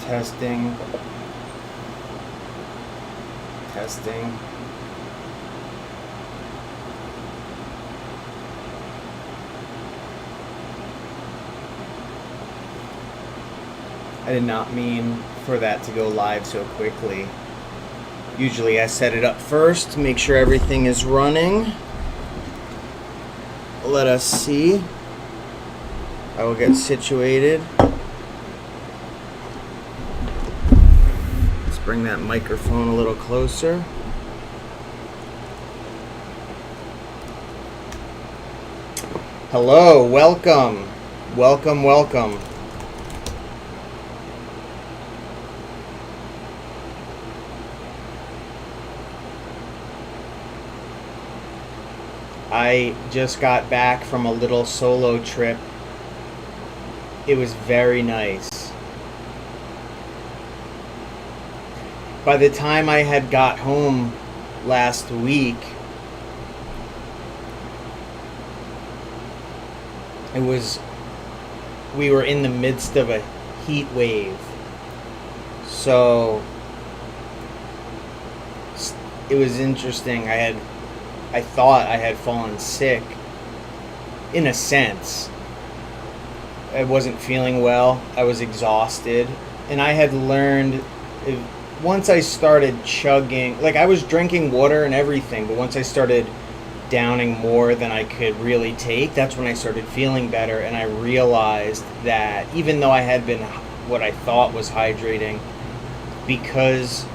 Testing. Testing. I did not mean for that to go live so quickly. Usually I set it up first to make sure everything is running. Let us see. I will get situated. Let's bring that microphone a little closer. Hello, welcome. Welcome, welcome. I just got back from a little solo trip. It was very nice. By the time I had got home last week, we were in the midst of a heat wave. So it was interesting. I thought I had fallen sick, in a sense. I wasn't feeling well. I was exhausted. And I had learned, once I started chugging, like I was drinking water and everything, but once I started downing more than I could really take, that's when I started feeling better. And I realized that even though I had been what I thought was hydrating, because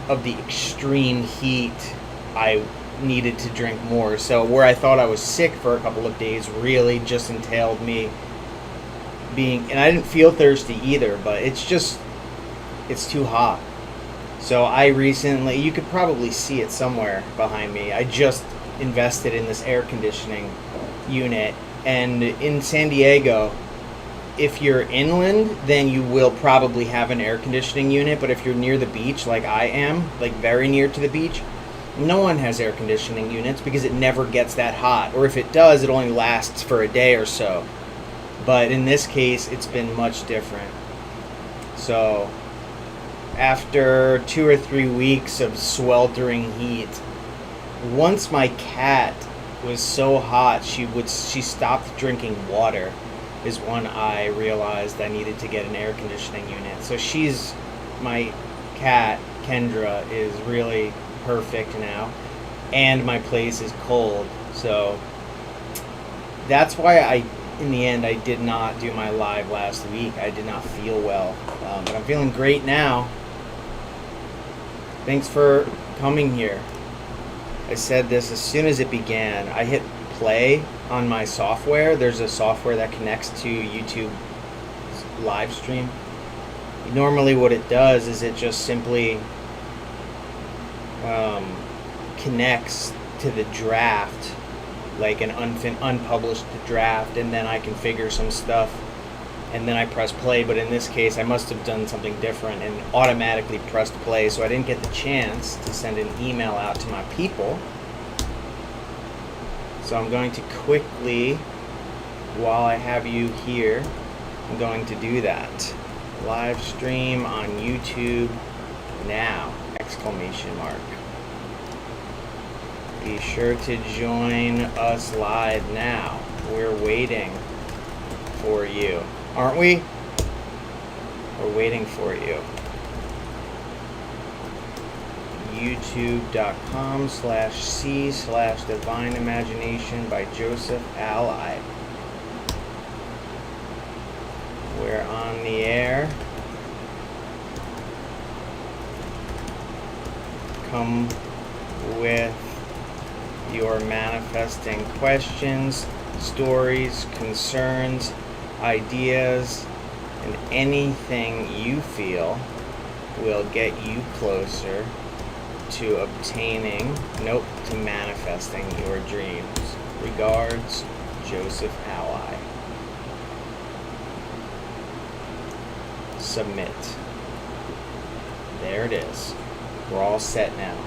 of the extreme heat, I needed to drink more. So where I thought I was sick for a couple of days really just entailed me being, and I didn't feel thirsty either, but it's too hot. So I recently, you could probably see it somewhere behind me, I just invested in this air conditioning unit. And in San Diego, if you're inland, then you will probably have an air conditioning unit, but if you're near the beach like I am, like very near to the beach, no one has air conditioning units because it never gets that hot. Or if it does, it only lasts for a day or so. But in this case, it's been much different. So after 2 or 3 weeks of sweltering heat, once my cat was so hot she stopped drinking water, is when I realized I needed to get an air conditioning unit. So my cat, Kendra, is really perfect now, and my place is cold, so that's why in the end I did not do my live last week. I did not feel well, but I'm feeling great now. Thanks for coming here. I said this as soon as it began. I hit play on my software. There's a software that connects to YouTube live stream. Normally what it does is it just simply connects to the draft, like an unpublished draft, and then I configure some stuff and then I press play. But in this case I must have done something different and automatically pressed play, so I didn't get the chance to send an email out to my people. So I'm going to quickly, while I have you here, I'm going to do that. Live stream on YouTube now! Exclamation mark. Be sure to join us live now. We're waiting for you. Aren't we? We're waiting for you. youtube.com/c/divine imagination by Joseph Alai. We're on the air. Come with your manifesting questions, stories, concerns, ideas, and anything you feel will get you closer to to manifesting your dreams. Regards, Joseph Alai. Submit. There it is. We're all set now.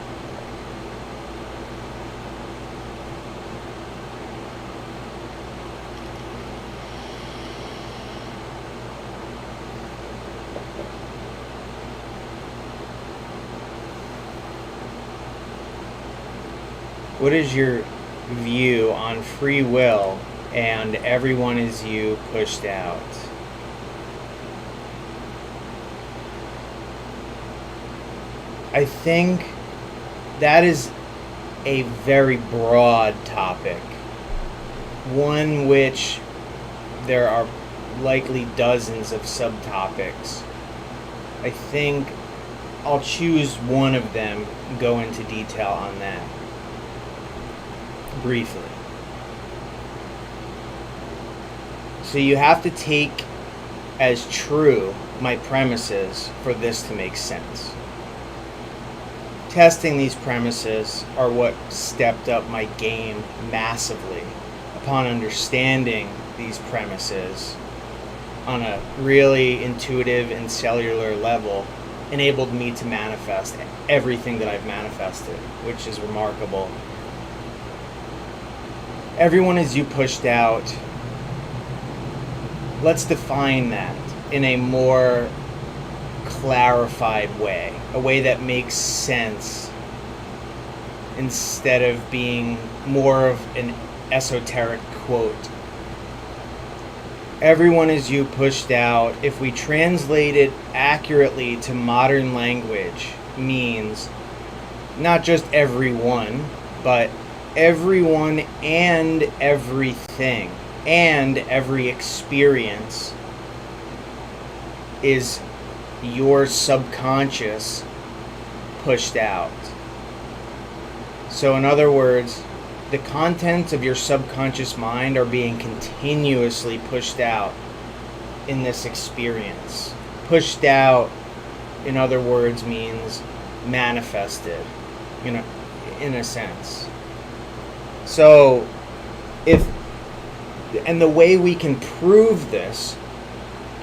What is your view on free will and everyone is you pushed out? I think that is a very broad topic, one which there are likely dozens of subtopics. I think I'll choose one of them and go into detail on that briefly. So you have to take as true my premises for this to make sense. Testing these premises are what stepped up my game massively. Upon understanding these premises on a really intuitive and cellular level, enabled me to manifest everything that I've manifested, which is remarkable. Everyone is you pushed out. Let's define that in a more clarified way, a way that makes sense instead of being more of an esoteric quote. Everyone is you pushed out, if we translate it accurately to modern language, means not just everyone, but everyone and everything and every experience is your subconscious pushed out. So in other words, the contents of your subconscious mind are being continuously pushed out in this experience. Pushed out, in other words, means manifested, in a sense. So and the way we can prove this,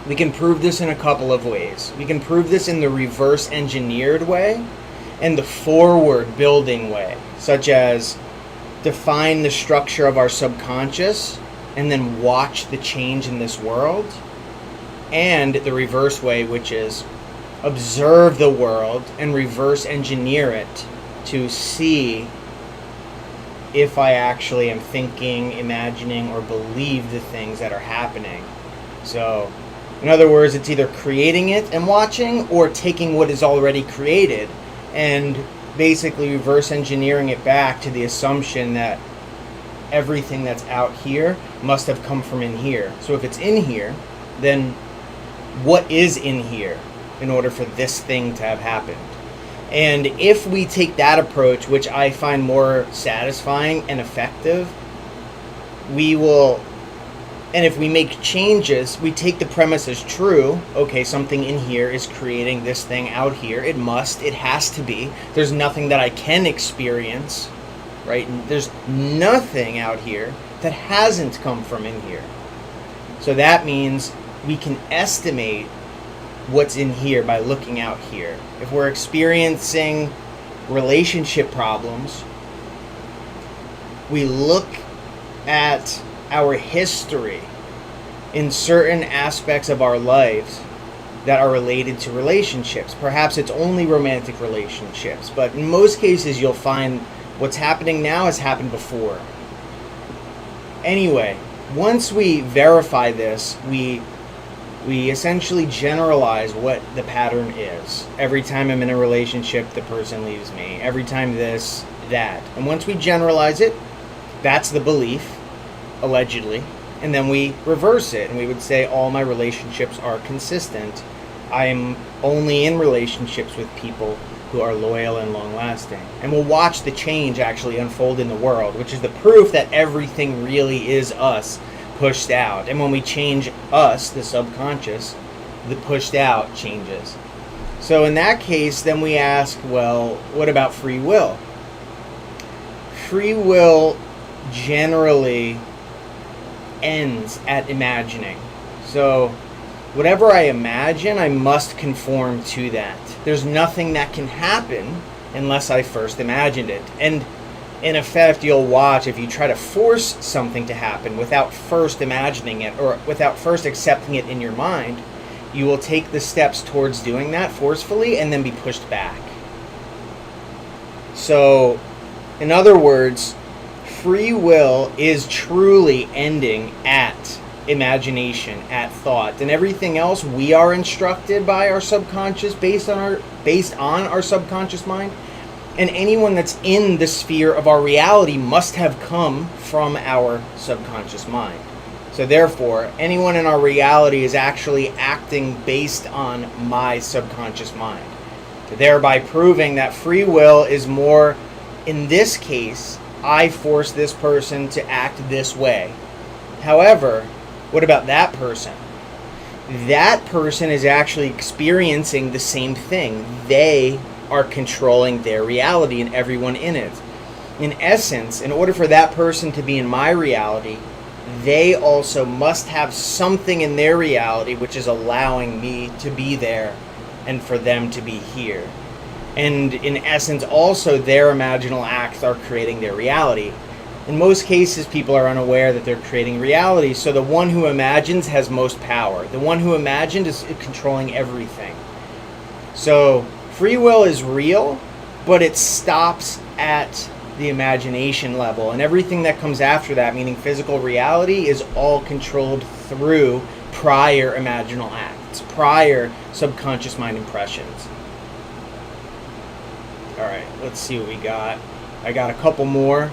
we can prove this in a couple of ways. We can prove this in the reverse engineered way and the forward building way, such as define the structure of our subconscious and then watch the change in this world, and the reverse way, which is observe the world and reverse engineer it to see if I actually am thinking, imagining, or believe the things that are happening. So, in other words, it's either creating it and watching, or taking what is already created and basically reverse engineering it back to the assumption that everything that's out here must have come from in here. So if it's in here, then what is in here in order for this thing to have happened? And if we take that approach, which I find more satisfying and effective, we will, and if we make changes, we take the premise as true. Okay, something in here is creating this thing out here. It has to be. There's nothing that I can experience, right? There's nothing out here that hasn't come from in here. So that means we can estimate what's in here by looking out here. If we're experiencing relationship problems, we look at our history in certain aspects of our lives that are related to relationships. Perhaps it's only romantic relationships, but in most cases you'll find what's happening now has happened before. Anyway, once we verify this, we essentially generalize what the pattern is. Every time I'm in a relationship, the person leaves me. Every time this, that. And once we generalize it, that's the belief, allegedly. And then we reverse it, and we would say all my relationships are consistent. I'm only in relationships with people who are loyal and long-lasting. And we'll watch the change actually unfold in the world, which is the proof that everything really is us pushed out. And when we change us, the subconscious, the pushed out changes. So in that case, then we ask, well, what about free will? Free will generally ends at imagining. So whatever I imagine, I must conform to that. There's nothing that can happen unless I first imagined it. And in effect, you'll watch, if you try to force something to happen without first imagining it or without first accepting it in your mind, you will take the steps towards doing that forcefully and then be pushed back. So In other words, free will is truly ending at imagination, at thought, and everything else we are instructed by our subconscious based on our subconscious mind. And anyone that's in the sphere of our reality must have come from our subconscious mind. So therefore, anyone in our reality is actually acting based on my subconscious mind, thereby proving that free will is more, in this case, I force this person to act this way. However, what about that person? That person is actually experiencing the same thing. They are controlling their reality and everyone in it. In essence, in order for that person to be in my reality, they also must have something in their reality which is allowing me to be there and for them to be here. And in essence, also their imaginal acts are creating their reality. In most cases, people are unaware that they're creating reality, so the one who imagines has most power. The one who imagined is controlling everything. So free will is real, but it stops at the imagination level, and everything that comes after that, meaning physical reality, is all controlled through prior imaginal acts, prior subconscious mind impressions. Alright, let's see what we got. I got a couple more.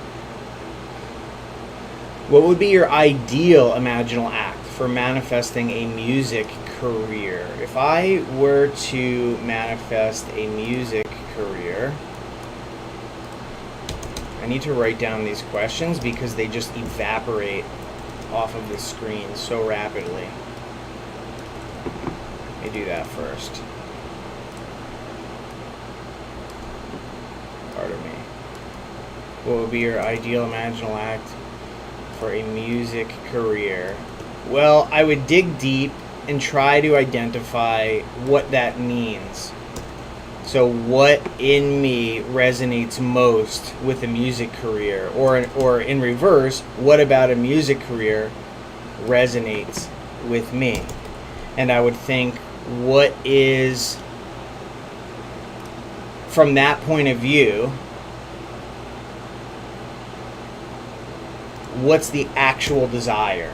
What would be your ideal imaginal act for manifesting a music career? If I were to manifest a music career, I need to write down these questions because they just evaporate off of the screen so rapidly. Let me do that first. Pardon me. What would be your ideal imaginal act for a music career? Well, I would dig deep and try to identify what that means. So what in me resonates most with a music career? Or in reverse, what about a music career resonates with me? And I would think, what is, from that point of view, what's the actual desire?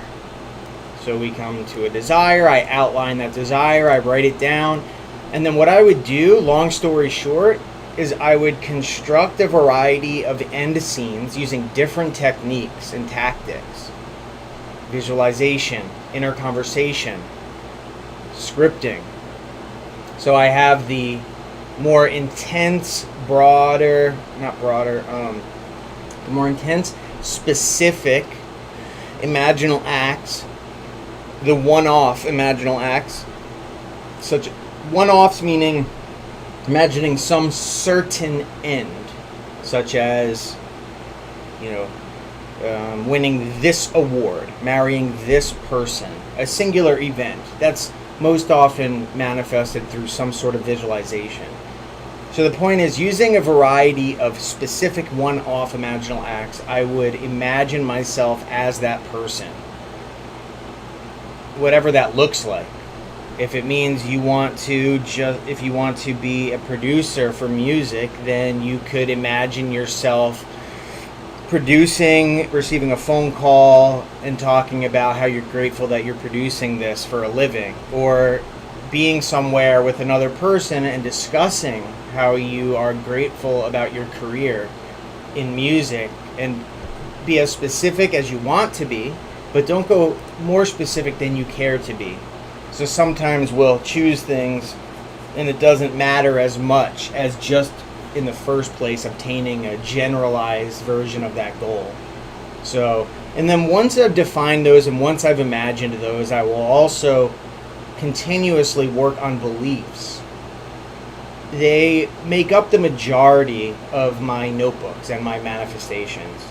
So we come to a desire, I outline that desire, I write it down, and then what I would do, long story short, is I would construct a variety of end scenes using different techniques and tactics. Visualization, inner conversation, scripting. So I have the more intense, the more intense, specific imaginal acts, the one-off imaginal acts, such one-offs meaning imagining some certain end, such as, winning this award, marrying this person, a singular event. That's most often manifested through some sort of visualization. So the point is, using a variety of specific one-off imaginal acts, I would imagine myself as that person, whatever that looks like. If it means if you want to be a producer for music, then you could imagine yourself producing, receiving a phone call and talking about how you're grateful that you're producing this for a living, or being somewhere with another person and discussing how you are grateful about your career in music, and be as specific as you want to be, but don't go more specific than you care to be. So sometimes we'll choose things and it doesn't matter as much as just in the first place obtaining a generalized version of that goal. So, and then once I've defined those and once I've imagined those, I will also continuously work on beliefs. They make up the majority of my notebooks and my manifestations.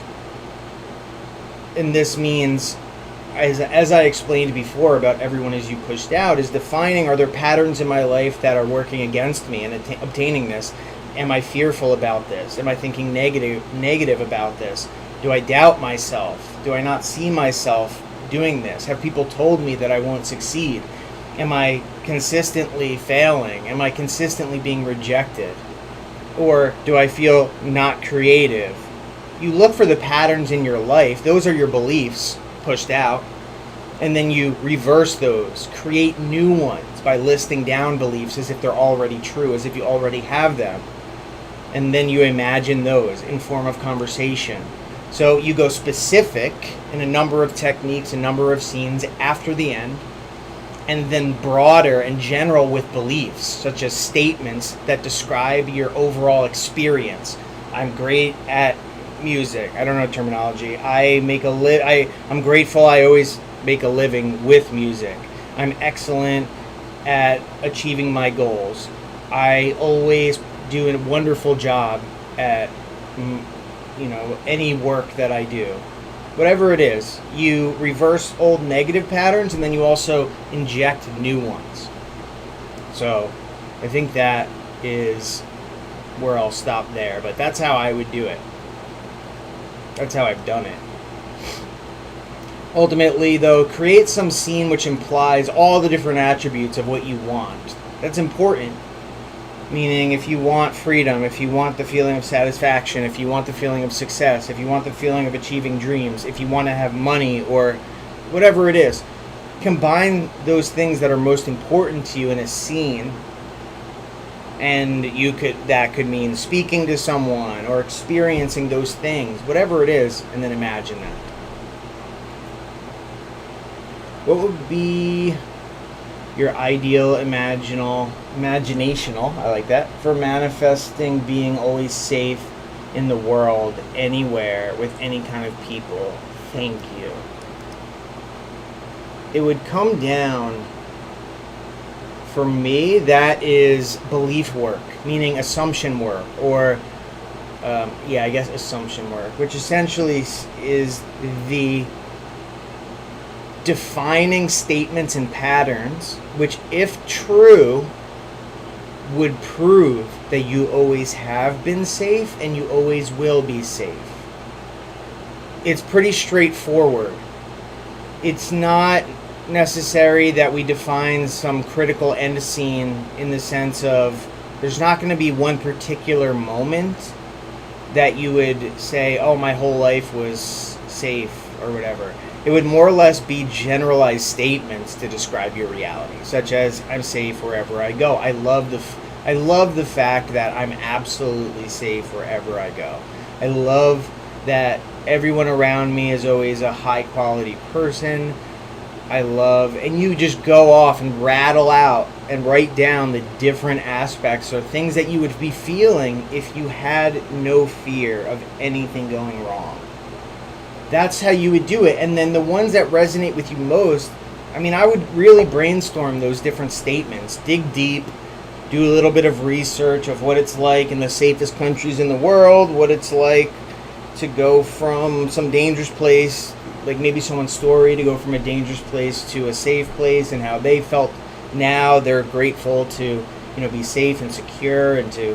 And this means, as I explained before about everyone as you pushed out, is defining, are there patterns in my life that are working against me in obtaining this? Am I fearful about this? Am I thinking negative about this? Do I doubt myself? Do I not see myself doing this? Have people told me that I won't succeed? Am I consistently failing? Am I consistently being rejected? Or do I feel not creative? you look for the patterns in your life. Those are your beliefs pushed out. And then you reverse those, create new ones by listing down beliefs as if they're already true, as if you already have them. And then you imagine those in form of conversation. So you go specific in a number of techniques, a number of scenes after the end, and then broader and general with beliefs, such as statements that describe your overall experience. I'm great at music. I don't know terminology. I'm grateful I always make a living with music. I'm excellent at achieving my goals. I always do a wonderful job at any work that I do. Whatever it is, you reverse old negative patterns and then you also inject new ones. So I think that is where I'll stop there, but that's how I would do it. That's how I've done it. Ultimately, though, create some scene which implies all the different attributes of what you want. That's important. Meaning, if you want freedom, if you want the feeling of satisfaction, if you want the feeling of success, if you want the feeling of achieving dreams, if you want to have money or whatever it is, combine those things that are most important to you in a scene. And that could mean speaking to someone or experiencing those things, whatever it is, and then imagine that. What would be your ideal imaginational, I like that, for manifesting being always safe in the world, anywhere, with any kind of people? Thank you. It would come down, for me, that is belief work, meaning assumption work, or I guess assumption work, which essentially is the defining statements and patterns, which, if true, would prove that you always have been safe and you always will be safe. It's pretty straightforward. It's not necessary that we define some critical end scene in the sense of there's not going to be one particular moment that you would say, oh, my whole life was safe or whatever. It would more or less be generalized statements to describe your reality, such as I'm safe wherever I go. I love the fact that I'm absolutely safe wherever I go. I love that everyone around me is always a high quality person. And you just go off and rattle out and write down the different aspects or things that you would be feeling if you had no fear of anything going wrong. That's how you would do it. And then the ones that resonate with you most, I would really brainstorm those different statements, dig deep, do a little bit of research of what it's like in the safest countries in the world, what it's like to go from some dangerous place, like maybe someone's story, to go from a dangerous place to a safe place, and how they felt now they're grateful to, be safe and secure and to,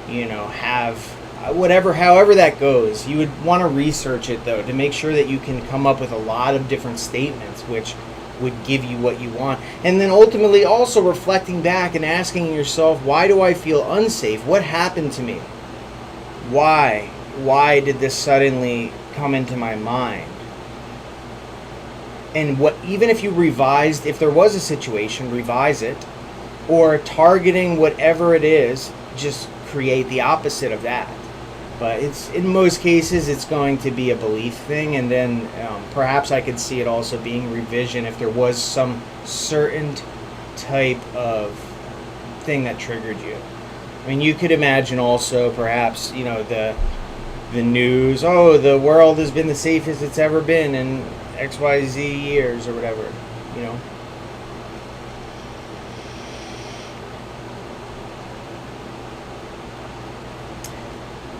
have however that goes. You would want to research it, though, to make sure that you can come up with a lot of different statements which would give you what you want. And then ultimately also reflecting back and asking yourself, why do I feel unsafe? What happened to me? Why did this suddenly come into my mind? And even if you revised, if there was a situation, revise it, or targeting whatever it is, just create the opposite of that. But in most cases, it's going to be a belief thing, and then perhaps I could see it also being revision if there was some certain type of thing that triggered you. You could imagine also perhaps, the news, oh, the world has been the safest it's ever been in XYZ years or whatever,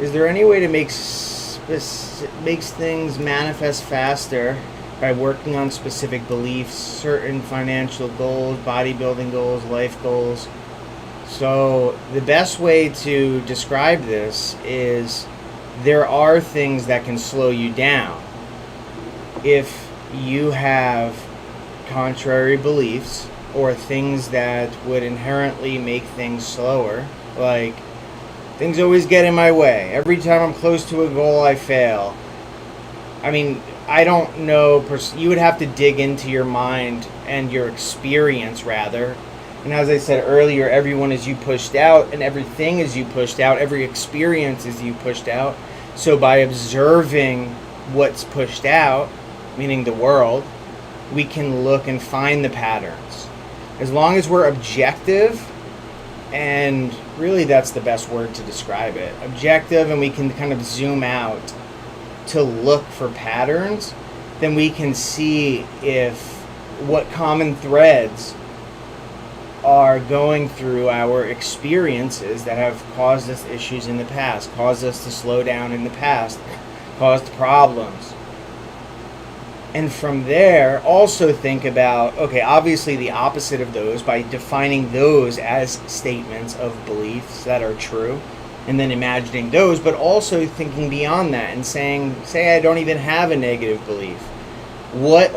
Is there any way to makes things manifest faster by working on specific beliefs, certain financial goals, bodybuilding goals, life goals? So the best way to describe this is there are things that can slow you down. If you have contrary beliefs or things that would inherently make things slower, like things always get in my way. Every time I'm close to a goal, I fail. I mean, I don't know. You would have to dig into your mind and your experience, rather. And as I said earlier, everyone is you pushed out, and everything is you pushed out. Every experience is you pushed out. So by observing what's pushed out, meaning the world, we can look and find the patterns. As long as we're objective, and really that's the best word to describe it, objective, and we can kind of zoom out to look for patterns, then we can see if what common threads are going through our experiences that have caused us issues in the past, caused us to slow down in the past, caused problems. And from there, also think about, okay, obviously the opposite of those by defining those as statements of beliefs that are true, and then imagining those, but also thinking beyond that and saying, say I don't even have a negative belief. What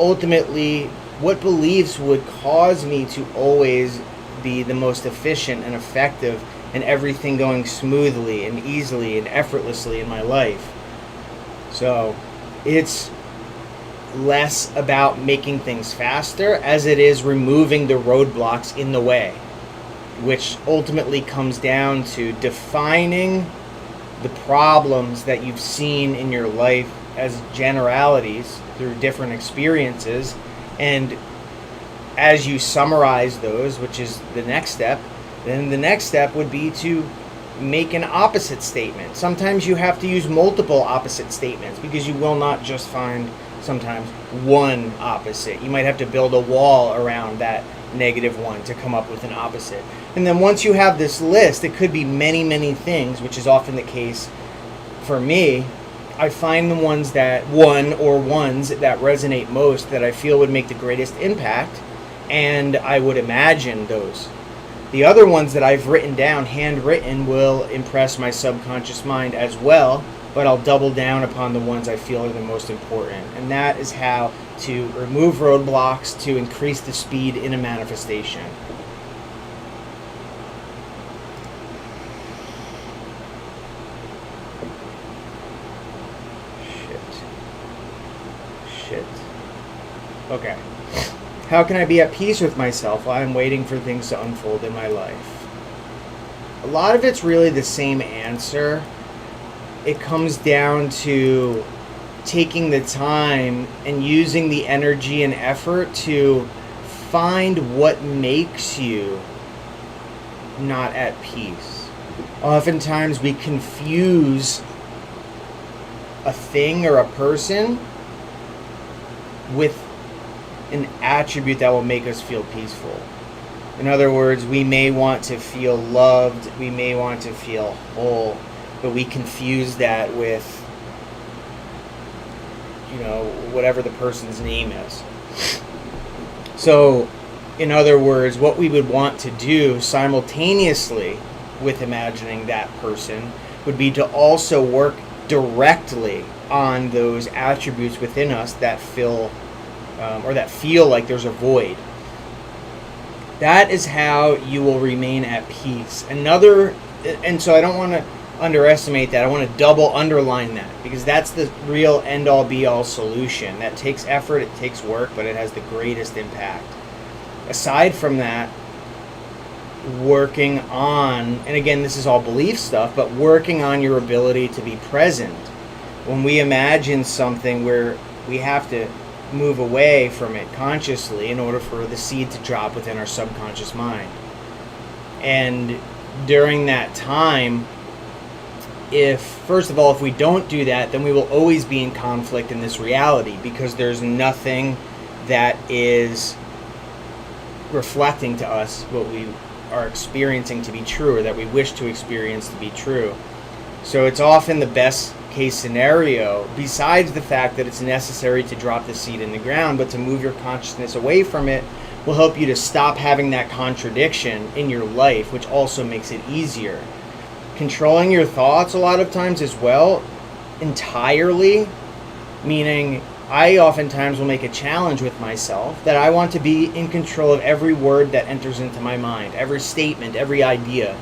beliefs would cause me to always be the most efficient and effective and everything going smoothly and easily and effortlessly in my life? So it's less about making things faster as it is removing the roadblocks in the way, which ultimately comes down to defining the problems that you've seen in your life as generalities through different experiences. And as you summarize those, which is the next step, then the next step would be to make an opposite statement. Sometimes you have to use multiple opposite statements because you will not just find sometimes one opposite. You might have to build a wall around that negative one to come up with an opposite. And then once you have this list, it could be many, many things, which is often the case for me. I find the ones that resonate most, that I feel would make the greatest impact, and I would imagine those. The other ones that I've written down, handwritten, will impress my subconscious mind as well, but I'll double down upon the ones I feel are the most important. And that is how to remove roadblocks to increase the speed in a manifestation. Shit. Okay. How can I be at peace with myself while I'm waiting for things to unfold in my life? A lot of it's really the same answer. It comes down to taking the time and using the energy and effort to find what makes you not at peace. Oftentimes we confuse a thing or a person with an attribute that will make us feel peaceful. In other words, we may want to feel loved, we may want to feel whole, but we confuse that with, whatever the person's name is. So, in other words, what we would want to do simultaneously with imagining that person would be to also work directly on those attributes within us that feel like there's a void. That is how you will remain at peace. And so I don't want to underestimate that. I want to double underline that, because that's the real end-all be-all solution. That takes effort, it takes work, but it has the greatest impact. Aside from that, working on, and again, this is all belief stuff, but working on your ability to be present. When we imagine something where we have to move away from it consciously in order for the seed to drop within our subconscious mind. And during that time, first of all, if we don't do that, then we will always be in conflict in this reality, because there's nothing that is reflecting to us what we are experiencing to be true, or that we wish to experience to be true. So it's often the best case scenario, besides the fact that it's necessary to drop the seed in the ground, but to move your consciousness away from it will help you to stop having that contradiction in your life, which also makes it easier. Controlling your thoughts a lot of times as well, entirely, meaning I oftentimes will make a challenge with myself that I want to be in control of every word that enters into my mind, every statement, every idea,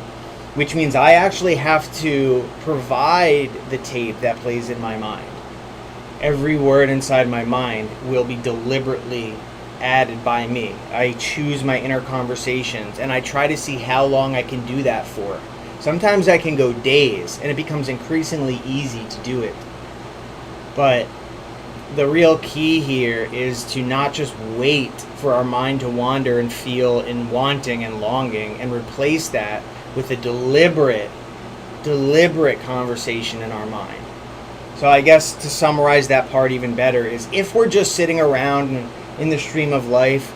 which means I actually have to provide the tape that plays in my mind. Every word inside my mind will be deliberately added by me. I choose my inner conversations, and I try to see how long I can do that for. Sometimes I can go days, and it becomes increasingly easy to do it. But the real key here is to not just wait for our mind to wander and feel in wanting and longing, and replace that with a deliberate conversation in our mind. So I guess to summarize that part even better is, if we're just sitting around in the stream of life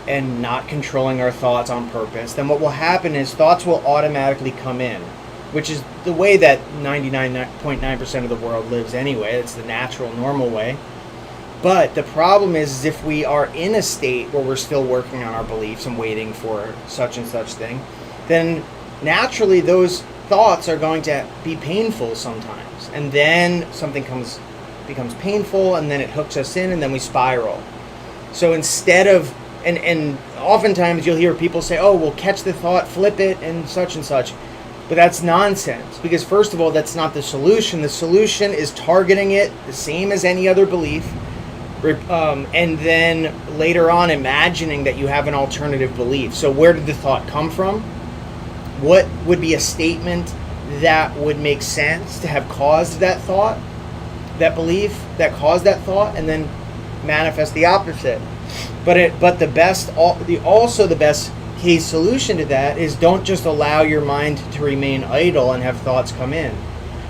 and not controlling our thoughts on purpose, then what will happen is thoughts will automatically come in, which is the way that 99.9% of the world lives anyway. It's the natural, normal way. But the problem is if we are in a state where we're still working on our beliefs and waiting for such and such thing, then naturally those thoughts are going to be painful sometimes. And then something becomes painful, and then it hooks us in, and then we spiral. So instead of, and oftentimes you'll hear people say, oh, we'll catch the thought, flip it, and such. But that's nonsense, because first of all, that's not the solution. The solution is targeting it the same as any other belief, and then later on imagining that you have an alternative belief. So where did the thought come from? What would be a statement that would make sense to have caused that thought, that belief that caused that thought, and then manifest the opposite? But the best case solution to that is, don't just allow your mind to remain idle and have thoughts come in,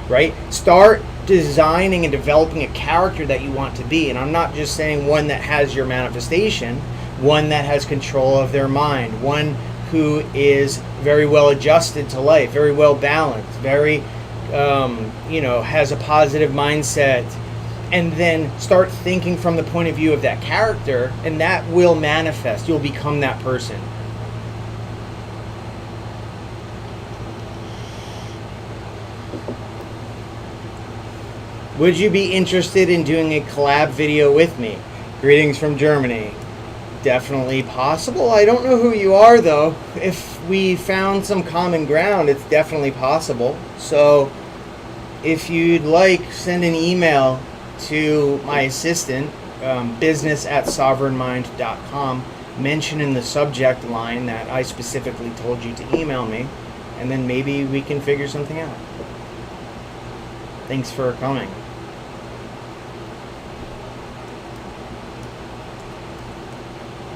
right? Start designing and developing a character that you want to be. And I'm not just saying one that has your manifestation, one that has control of their mind, one who is very well adjusted to life, very well balanced, very, has a positive mindset. And then start thinking from the point of view of that character, and that will manifest. You'll become that person. Would you be interested in doing a collab video with me? Greetings from Germany. Definitely possible. I don't know who you are, though. If we found some common ground, it's definitely possible. So if you'd like, send an email to my assistant, business@sovereignmind.com. Mention in the subject line that I specifically told you to email me, and then maybe we can figure something out. Thanks for coming.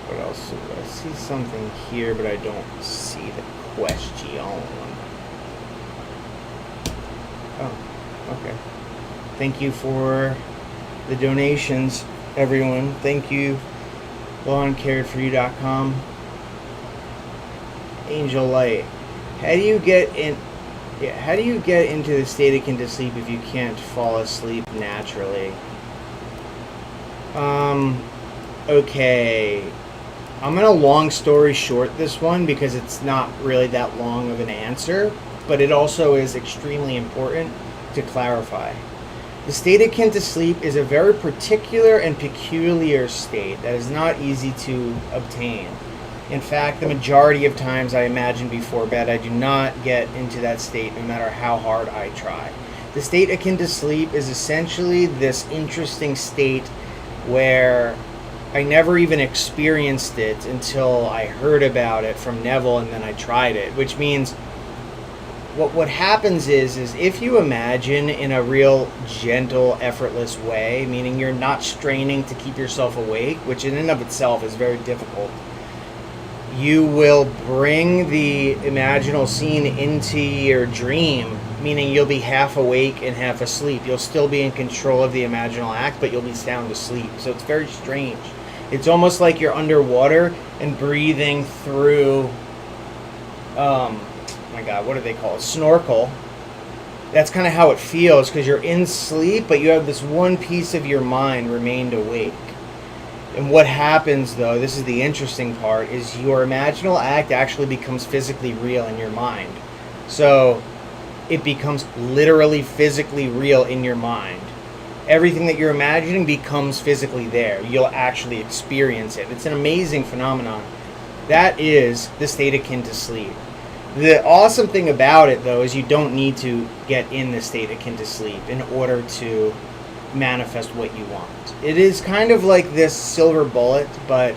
What else? I see something here, but I don't see the question. Oh, okay. Thank you for the donations, everyone. Thank you. LawnCaredForYou.com. Angel Light. How do you get into the state akin to sleep if you can't fall asleep naturally? Okay. I'm gonna long story short this one, because it's not really that long of an answer, but it also is extremely important to clarify. The state akin to sleep is a very particular and peculiar state that is not easy to obtain. In fact, the majority of times I imagine before bed, I do not get into that state no matter how hard I try. The state akin to sleep is essentially this interesting state where I never even experienced it until I heard about it from Neville, and then I tried it, which means what happens is if you imagine in a real gentle, effortless way, meaning you're not straining to keep yourself awake, which in and of itself is very difficult, you will bring the imaginal scene into your dream, meaning you'll be half awake and half asleep. You'll still be in control of the imaginal act, but you'll be sound asleep. So it's very strange. It's almost like you're underwater and breathing through, my God, what do they call it? Snorkel. That's kind of how it feels, because you're in sleep, but you have this one piece of your mind remained awake. And what happens, though, this is the interesting part, is your imaginal act actually becomes physically real in your mind. So it becomes literally physically real in your mind. Everything that you're imagining becomes physically there. You'll actually experience it. It's an amazing phenomenon. That is the state akin to sleep. The awesome thing about it, though, is you don't need to get in the state akin to sleep in order to manifest what you want. It is kind of like this silver bullet, but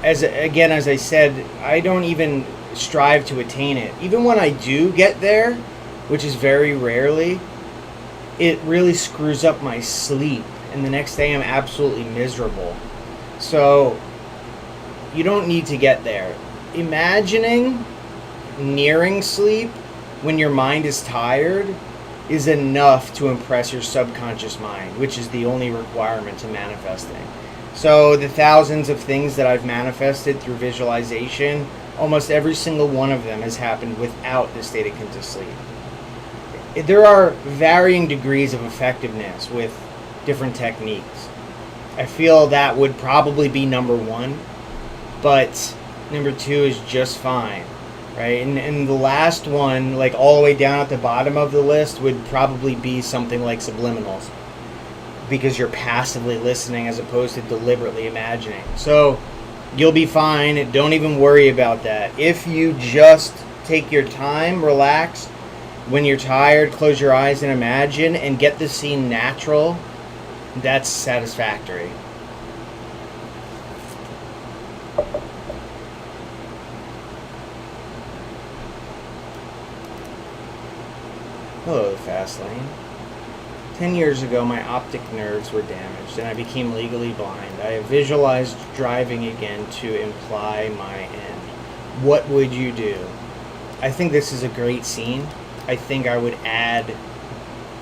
as I said, I don't even strive to attain it. Even when I do get there, which is very rarely, it really screws up my sleep, and the next day I'm absolutely miserable. So you don't need to get there. Imagining nearing sleep when your mind is tired is enough to impress your subconscious mind, which is the only requirement to manifesting. So the thousands of things that I've manifested through visualization, almost every single one of them has happened without the state akin to sleep. There are varying degrees of effectiveness with different techniques. I feel that would probably be number one, but number two is just fine, right? And the last one, like all the way down at the bottom of the list, would probably be something like subliminals, because you're passively listening as opposed to deliberately imagining. So you'll be fine. Don't even worry about that. If you just take your time, relax, when you're tired, close your eyes and imagine, and get the scene natural, that's satisfactory. Hello, Fast Lane. 10 years ago, my optic nerves were damaged, and I became legally blind. I have visualized driving again to imply my end. What would you do? I think this is a great scene. I think I would add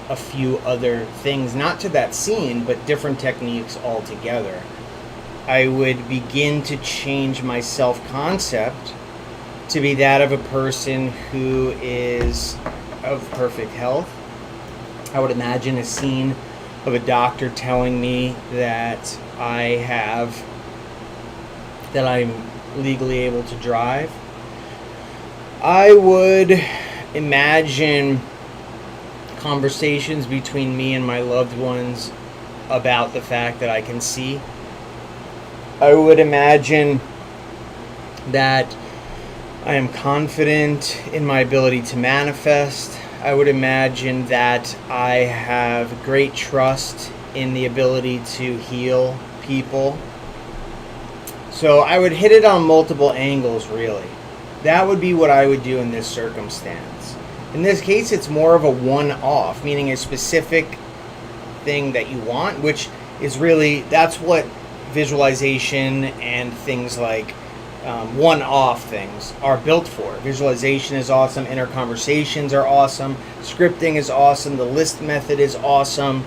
a few other things, not to that scene, but different techniques altogether. I would begin to change my self-concept to be that of a person who is of perfect health. I would imagine a scene of a doctor telling me that I'm legally able to drive. I would imagine conversations between me and my loved ones about the fact that I can see. I would imagine that I am confident in my ability to manifest. I would imagine that I have great trust in the ability to heal people. So I would hit it on multiple angles, really. That would be what I would do in this circumstance. In this case, it's more of a one-off, meaning a specific thing that you want, which is really, that's what visualization and things like one-off things are built for. Visualization is awesome, inner conversations are awesome, scripting is awesome, the list method is awesome,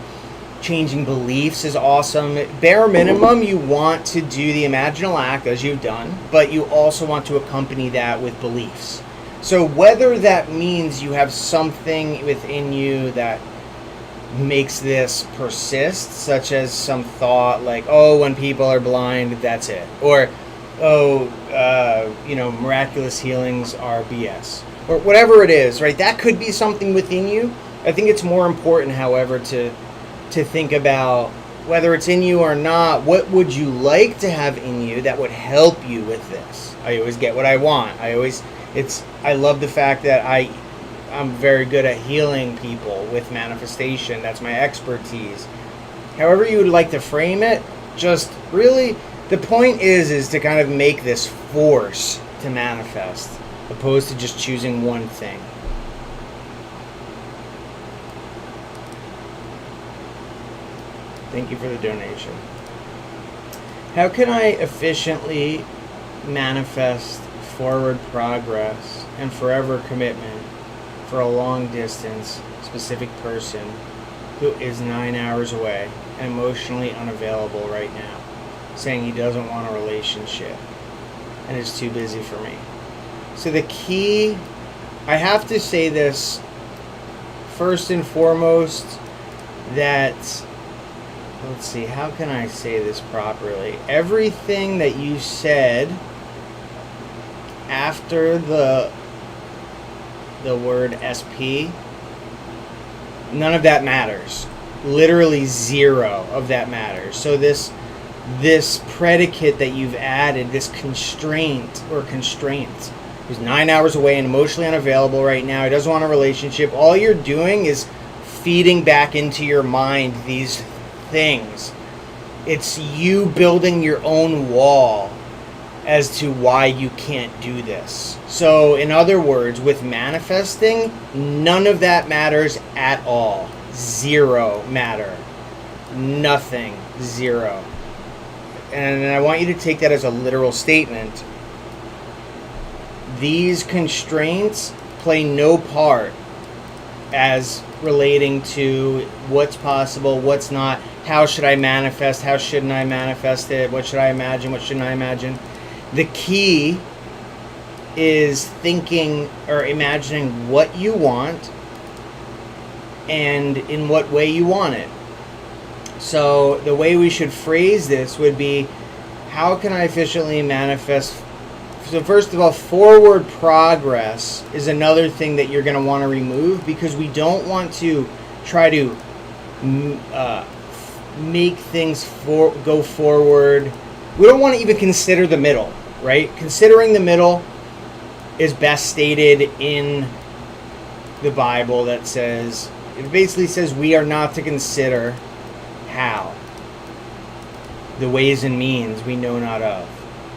changing beliefs is awesome. Bare minimum, you want to do the imaginal act as you've done, but you also want to accompany that with beliefs. So whether that means you have something within you that makes this persist, such as some thought like, oh, when people are blind, that's it, or miraculous healings are BS, or whatever it is, right? That could be something within you. I think it's more important, however, to think about whether it's in you or not. What would you like to have in you that would help you with this? I always get what I want. I love the fact that I'm very good at healing people with manifestation. That's my expertise. However you would like to frame it, just really, the point is to kind of make this force to manifest, opposed to just choosing one thing. Thank you for the donation. How can I efficiently manifest forward progress and forever commitment for a long distance specific person who is 9 hours away and emotionally unavailable right now, saying he doesn't want a relationship and is too busy for me? So the key, I have to say this first and foremost, that, let's see, how can I say this properly? Everything that you said after the word SP, none of that matters. Literally zero of that matters. So this predicate that you've added, this constraint or constraints, who's 9 hours away and emotionally unavailable right now, he doesn't want a relationship, all you're doing is feeding back into your mind these things. It's you building your own wall as to why you can't do this. So in other words, with manifesting, none of that matters at all. Zero matter. Nothing. Zero. And I want you to take that as a literal statement. These constraints play no part as relating to what's possible, what's not, how should I manifest, how shouldn't I manifest it, what should I imagine, what shouldn't I imagine. The key is thinking or imagining what you want and in what way you want it. So the way we should phrase this would be, how can I efficiently manifest? So first of all, forward progress is another thing that you're going to want to remove, because we don't want to try to make things go forward. We don't want to even consider the middle, right? Considering the middle is best stated in the Bible, that says, it basically says we are not to consider how, the ways and means we know not of,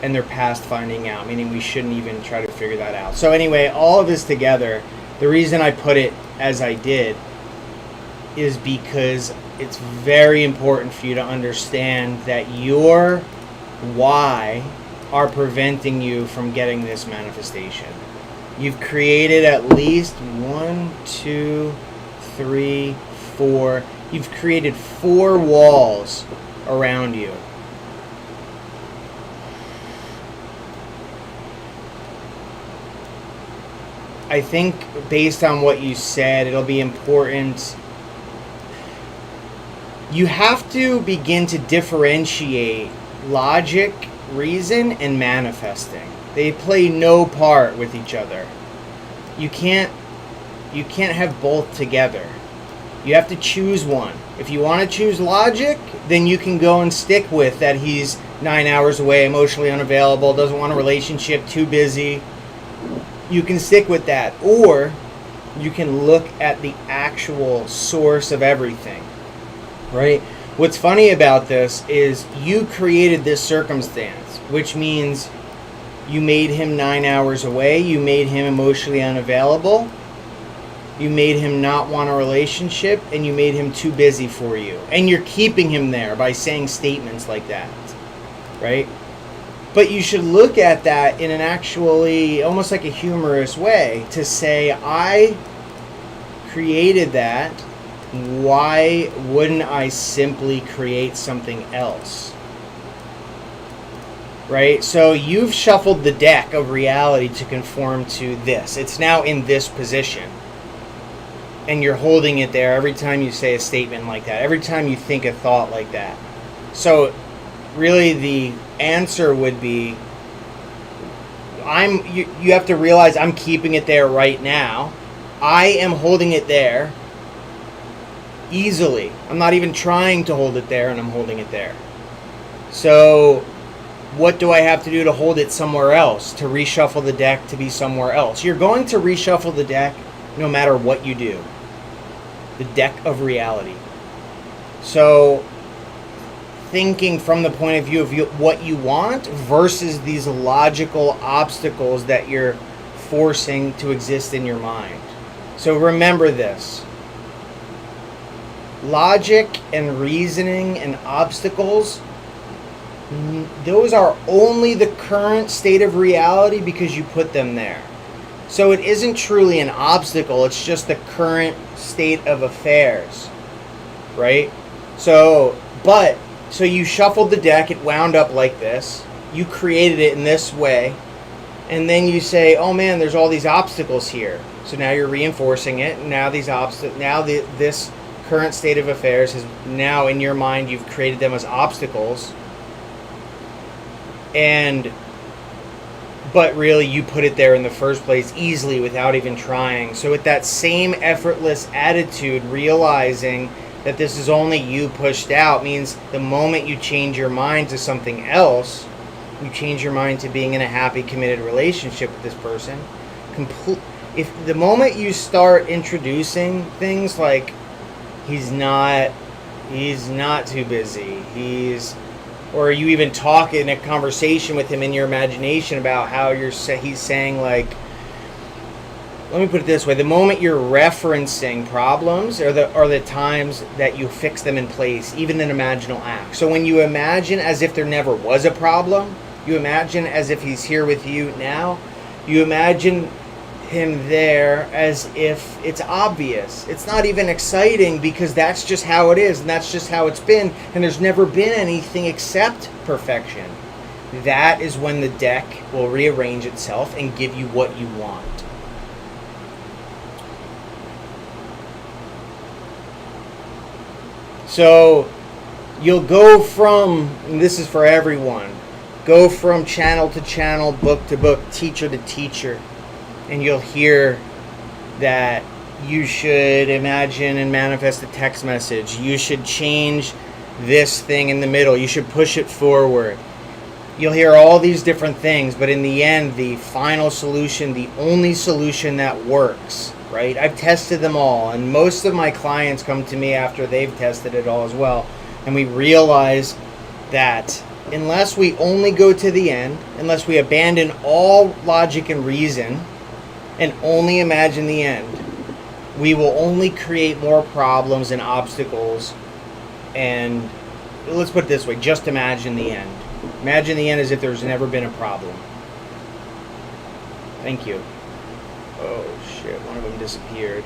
and they're past finding out, meaning we shouldn't even try to figure that out. So anyway, all of this together, the reason I put it as I did is because it's very important for you to understand that your why are preventing you from getting this manifestation. You've created at least 1, 2, 3, 4. You've created 4 walls around you. I think based on what you said, it'll be important. You have to begin to differentiate logic, reason, and manifesting. They play no part with each other. You can't have both together. You have to choose one. If you want to choose logic, then you can go and stick with that he's 9 hours away, emotionally unavailable, doesn't want a relationship, too busy. You can stick with that. Or you can look at the actual source of everything, right? What's funny about this is you created this circumstance, which means you made him 9 hours away, you made him emotionally unavailable, you made him not want a relationship, and you made him too busy for you. And you're keeping him there by saying statements like that, right? But you should look at that in an actually almost like a humorous way to say, I created that. Why wouldn't I simply create something else? Right? So you've shuffled the deck of reality to conform to this. It's now in this position. And you're holding it there every time you say a statement like that, every time you think a thought like that. So really the answer would be, you have to realize I'm keeping it there right now. I am holding it there easily. I'm not even trying to hold it there, and I'm holding it there. So what do I have to do to hold it somewhere else, to reshuffle the deck to be somewhere else? You're going to reshuffle the deck no matter what you do. The deck of reality. So thinking from the point of view of what you want versus these logical obstacles that you're forcing to exist in your mind. So remember this. Logic and reasoning and obstacles, those are only the current state of reality because you put them there. So it isn't truly an obstacle, it's just the current state of affairs, right? So you shuffled the deck, it wound up like this, you created it in this way, and then you say, oh man, there's all these obstacles here. So now you're reinforcing it, and now this current state of affairs is now in your mind, you've created them as obstacles, but really you put it there in the first place easily without even trying. So with that same effortless attitude, realizing that this is only you pushed out means the moment you change your mind to something else, you change your mind to being in a happy, committed relationship with this person. If the moment you start introducing things like He's not too busy. Or you even talk in a conversation with him in your imagination about how he's saying, like, let me put it this way: the moment you're referencing problems are the times that you fix them in place, even in imaginal acts. So when you imagine as if there never was a problem, you imagine as if he's here with you now, you imagine him there as if it's obvious. It's not even exciting because that's just how it is and that's just how it's been, and there's never been anything except perfection. That is when the deck will rearrange itself and give you what you want. So you'll go from, and this is for everyone, go from channel to channel, book to book, teacher to teacher, and you'll hear that you should imagine and manifest a text message. You should change this thing in the middle. You should push it forward. You'll hear all these different things, but in the end, the final solution, the only solution that works, right? I've tested them all, and most of my clients come to me after they've tested it all as well, and we realize that unless we only go to the end, unless we abandon all logic and reason and only imagine the end, we will only create more problems and obstacles. And let's put it this way: just imagine the end. Imagine the end as if there's never been a problem. Thank you. Oh shit, one of them disappeared.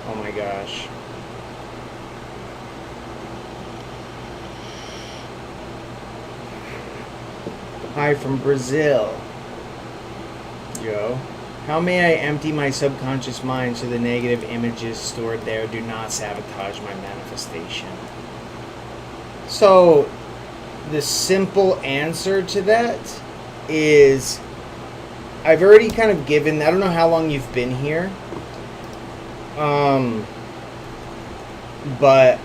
Oh my gosh. Hi from Brazil. Joe. How may I empty my subconscious mind so the negative images stored there do not sabotage my manifestation? So, the simple answer to that is, I've already kind of given, I don't know how long you've been here, but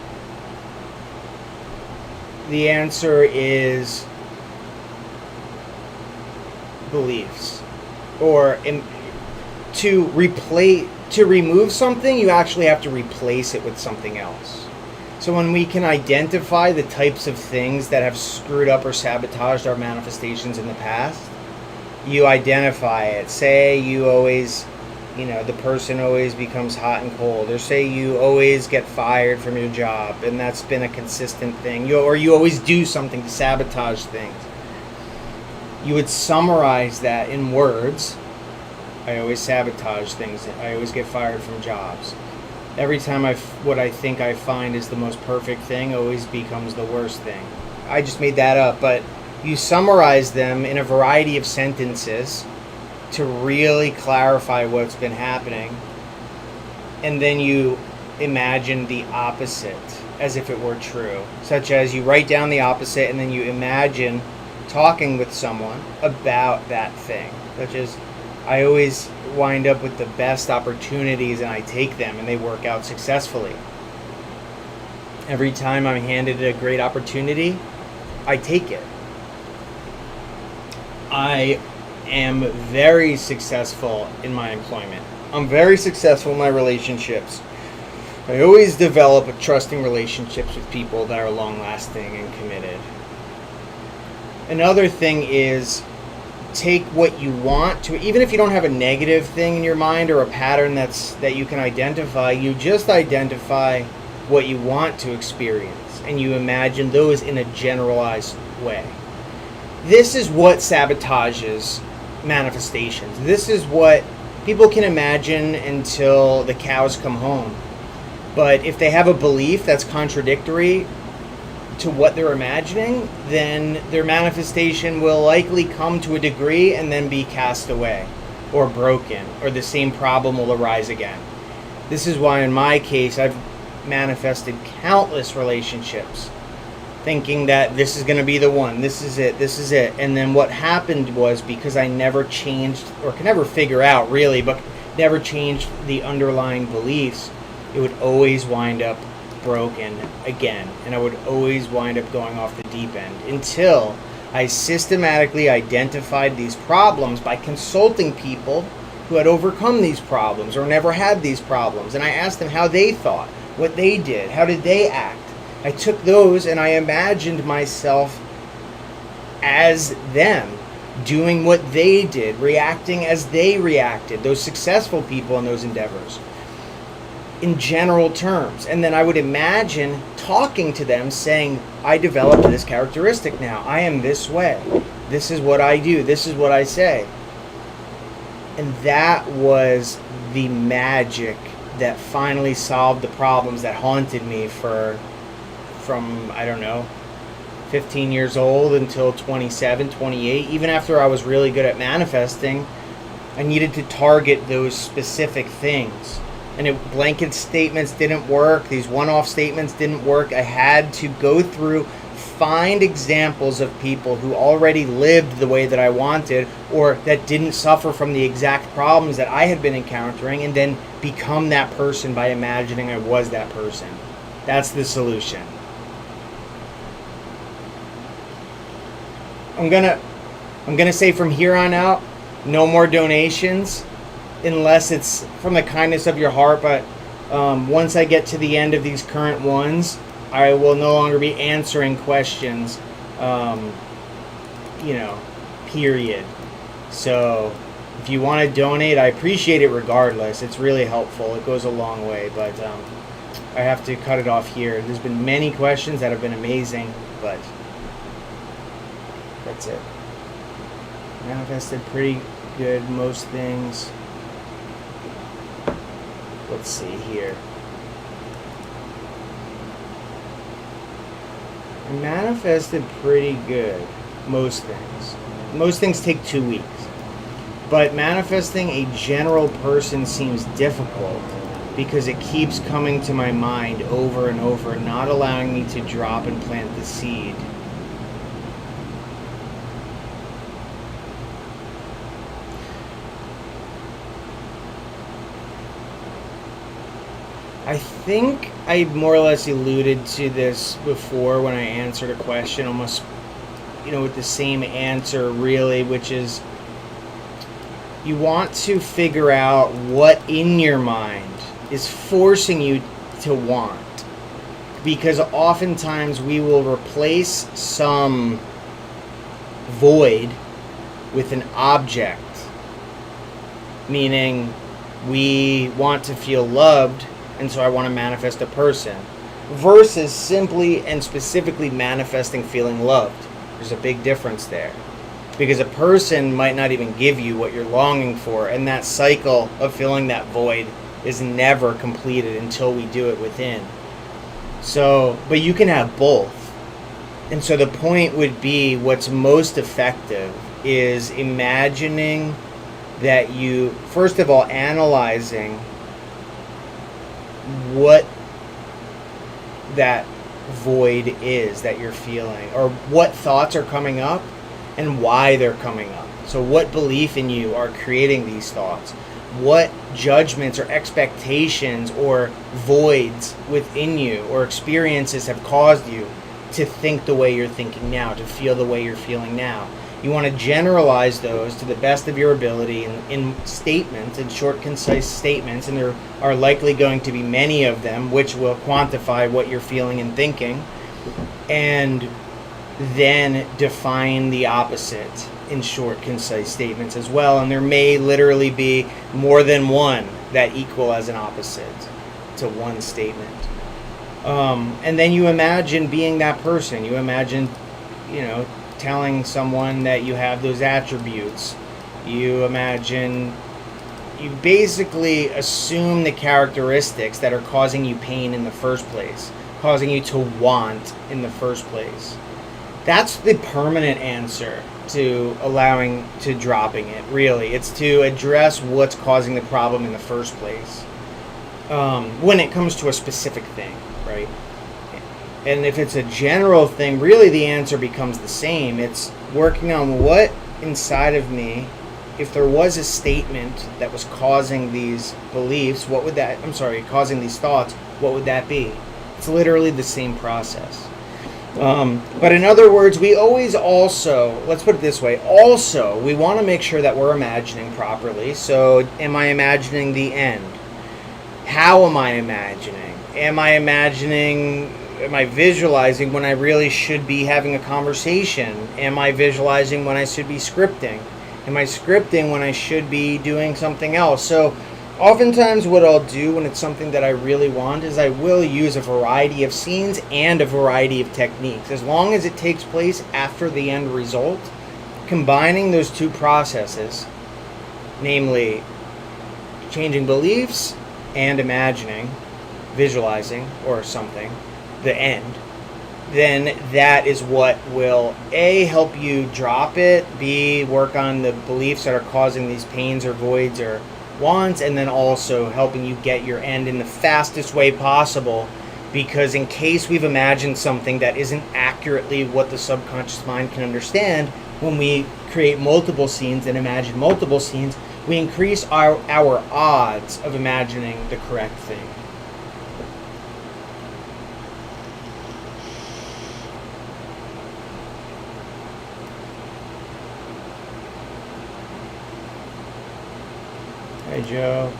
the answer is beliefs. Or to remove something, you actually have to replace it with something else. So when we can identify the types of things that have screwed up or sabotaged our manifestations in the past, you identify it. Say you always, the person always becomes hot and cold, or say you always get fired from your job, and that's been a consistent thing, or you always do something to sabotage things. You would summarize that in words. I always sabotage things. I always get fired from jobs. Every time what I think I find is the most perfect thing always becomes the worst thing. I just made that up, but you summarize them in a variety of sentences to really clarify what's been happening. And then you imagine the opposite as if it were true. Such as you write down the opposite and then you imagine talking with someone about that thing. Such as, I always wind up with the best opportunities and I take them and they work out successfully. Every time I'm handed a great opportunity, I take it. I am very successful in my employment. I'm very successful in my relationships. I always develop trusting relationships with people that are long-lasting and committed. Another thing is, take what you want to, even if you don't have a negative thing in your mind or a pattern that you can identify, you just identify what you want to experience and you imagine those in a generalized way. This is what sabotages manifestations. This is what people can imagine until the cows come home. But if they have a belief that's contradictory to what they're imagining, then their manifestation will likely come to a degree and then be cast away or broken, or the same problem will arise again. This is why in my case I've manifested countless relationships thinking that this is going to be the one, this is it, and then what happened was, because I never changed, or could never figure out really, but never changed the underlying beliefs, it would always wind up broken again, and I would always wind up going off the deep end until I systematically identified these problems by consulting people who had overcome these problems or never had these problems. And I asked them how they thought, what they did, how did they act. I took those and I imagined myself as them, doing what they did, reacting as they reacted, those successful people in those endeavors, in general terms. And then I would imagine talking to them saying, I developed this characteristic now. I am this way. This is what I do. This is what I say. And that was the magic that finally solved the problems that haunted me from, I don't know, 15 years old until 27, 28. Even after I was really good at manifesting, I needed to target those specific things. And blanket statements didn't work. These one-off statements didn't work. I had to go through, find examples of people who already lived the way that I wanted, or that didn't suffer from the exact problems that I had been encountering, and then become that person by imagining I was that person. That's the solution. I'm gonna say from here on out, no more donations, unless it's from the kindness of your heart. But once I get to the end of these current ones, I will no longer be answering questions, period. So if you want to donate, I appreciate it regardless. It's really helpful. It goes a long way. But I have to cut it off here. There's been many questions that have been amazing, but that's it. Manifested pretty good, most things. Let's see here. I manifested pretty good, most things. Most things take 2 weeks. But manifesting a general person seems difficult because it keeps coming to my mind over and over, not allowing me to drop and plant the seed. I think I more or less alluded to this before when I answered a question, almost, with the same answer really, which is you want to figure out what in your mind is forcing you to want. Because oftentimes we will replace some void with an object, meaning we want to feel loved, and so I want to manifest a person, versus simply and specifically manifesting feeling loved. There's a big difference there, because a person might not even give you what you're longing for, and that cycle of filling that void is never completed until we do it within. So, but you can have both. And so the point would be, what's most effective is imagining that you, first of all, analyzing what that void is that you're feeling, or what thoughts are coming up and why they're coming up. So what belief in you are creating these thoughts? What judgments or expectations or voids within you or experiences have caused you to think the way you're thinking now, to feel the way you're feeling now? You want to generalize those to the best of your ability in statements, in short, concise statements, and there are likely going to be many of them which will quantify what you're feeling and thinking, and then define the opposite in short, concise statements as well. And there may literally be more than one that equal as an opposite to one statement. And then you imagine being that person. You imagine, telling someone that you have those attributes. You basically assume the characteristics that are causing you pain in the first place, causing you to want in the first place. That's the permanent answer to dropping it, really. It's to address what's causing the problem in the first place. When it comes to a specific thing, right? And if it's a general thing, really the answer becomes the same. It's working on what inside of me, if there was a statement that was causing these beliefs, causing these thoughts, what would that be? It's literally the same process. But in other words, we always also, let's put it this way, also, we want to make sure that we're imagining properly. So, am I imagining the end? How am I imagining? Am I visualizing when I really should be having a conversation? Am I visualizing when I should be scripting? Am I scripting when I should be doing something else? So, oftentimes what I'll do when it's something that I really want is I will use a variety of scenes and a variety of techniques. As long as it takes place after the end result, combining those two processes, namely changing beliefs and imagining, visualizing, or something, the end, then that is what will A, help you drop it, B, work on the beliefs that are causing these pains or voids or wants, and then also helping you get your end in the fastest way possible, because in case we've imagined something that isn't accurately what the subconscious mind can understand, when we create multiple scenes and imagine multiple scenes, we increase our odds of imagining the correct thing. Hey Joe,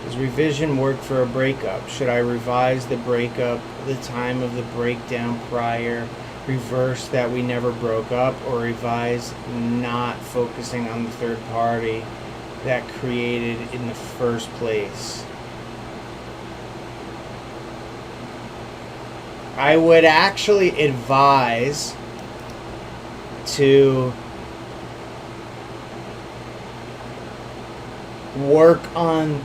does revision work for a breakup? Should I revise the breakup, the time of the breakdown prior, reverse that we never broke up, or revise not focusing on the third party that created in the first place? I would actually advise to work on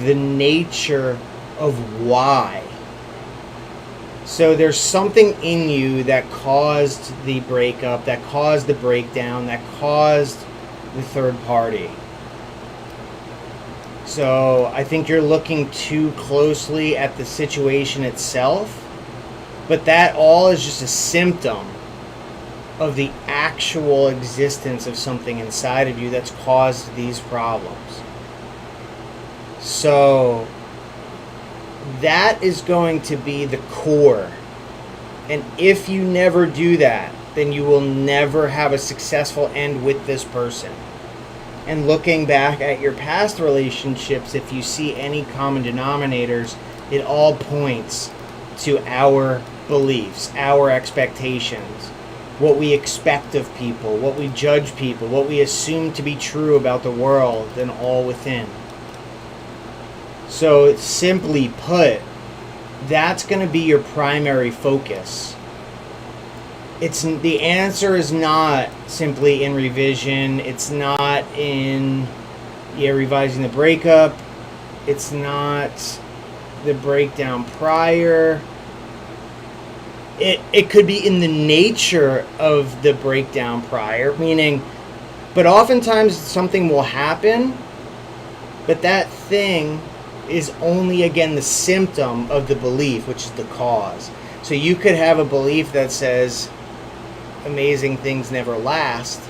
the nature of why. So there's something in you that caused the breakup, that caused the breakdown, that caused the third party. So I think you're looking too closely at the situation itself, but that all is just a symptom of the actual existence of something inside of you that's caused these problems. So that is going to be the core. And if you never do that, then you will never have a successful end with this person. And looking back at your past relationships, if you see any common denominators, it all points to our beliefs, our expectations, what we expect of people, what we judge people, what we assume to be true about the world and all within. So simply put, that's going to be your primary focus. The answer is not simply in revision. It's not in revising the breakup. It's not the breakdown prior. It could be in the nature of the breakdown prior, but oftentimes something will happen, but that thing is only, again, the symptom of the belief, which is the cause. So you could have a belief that says amazing things never last,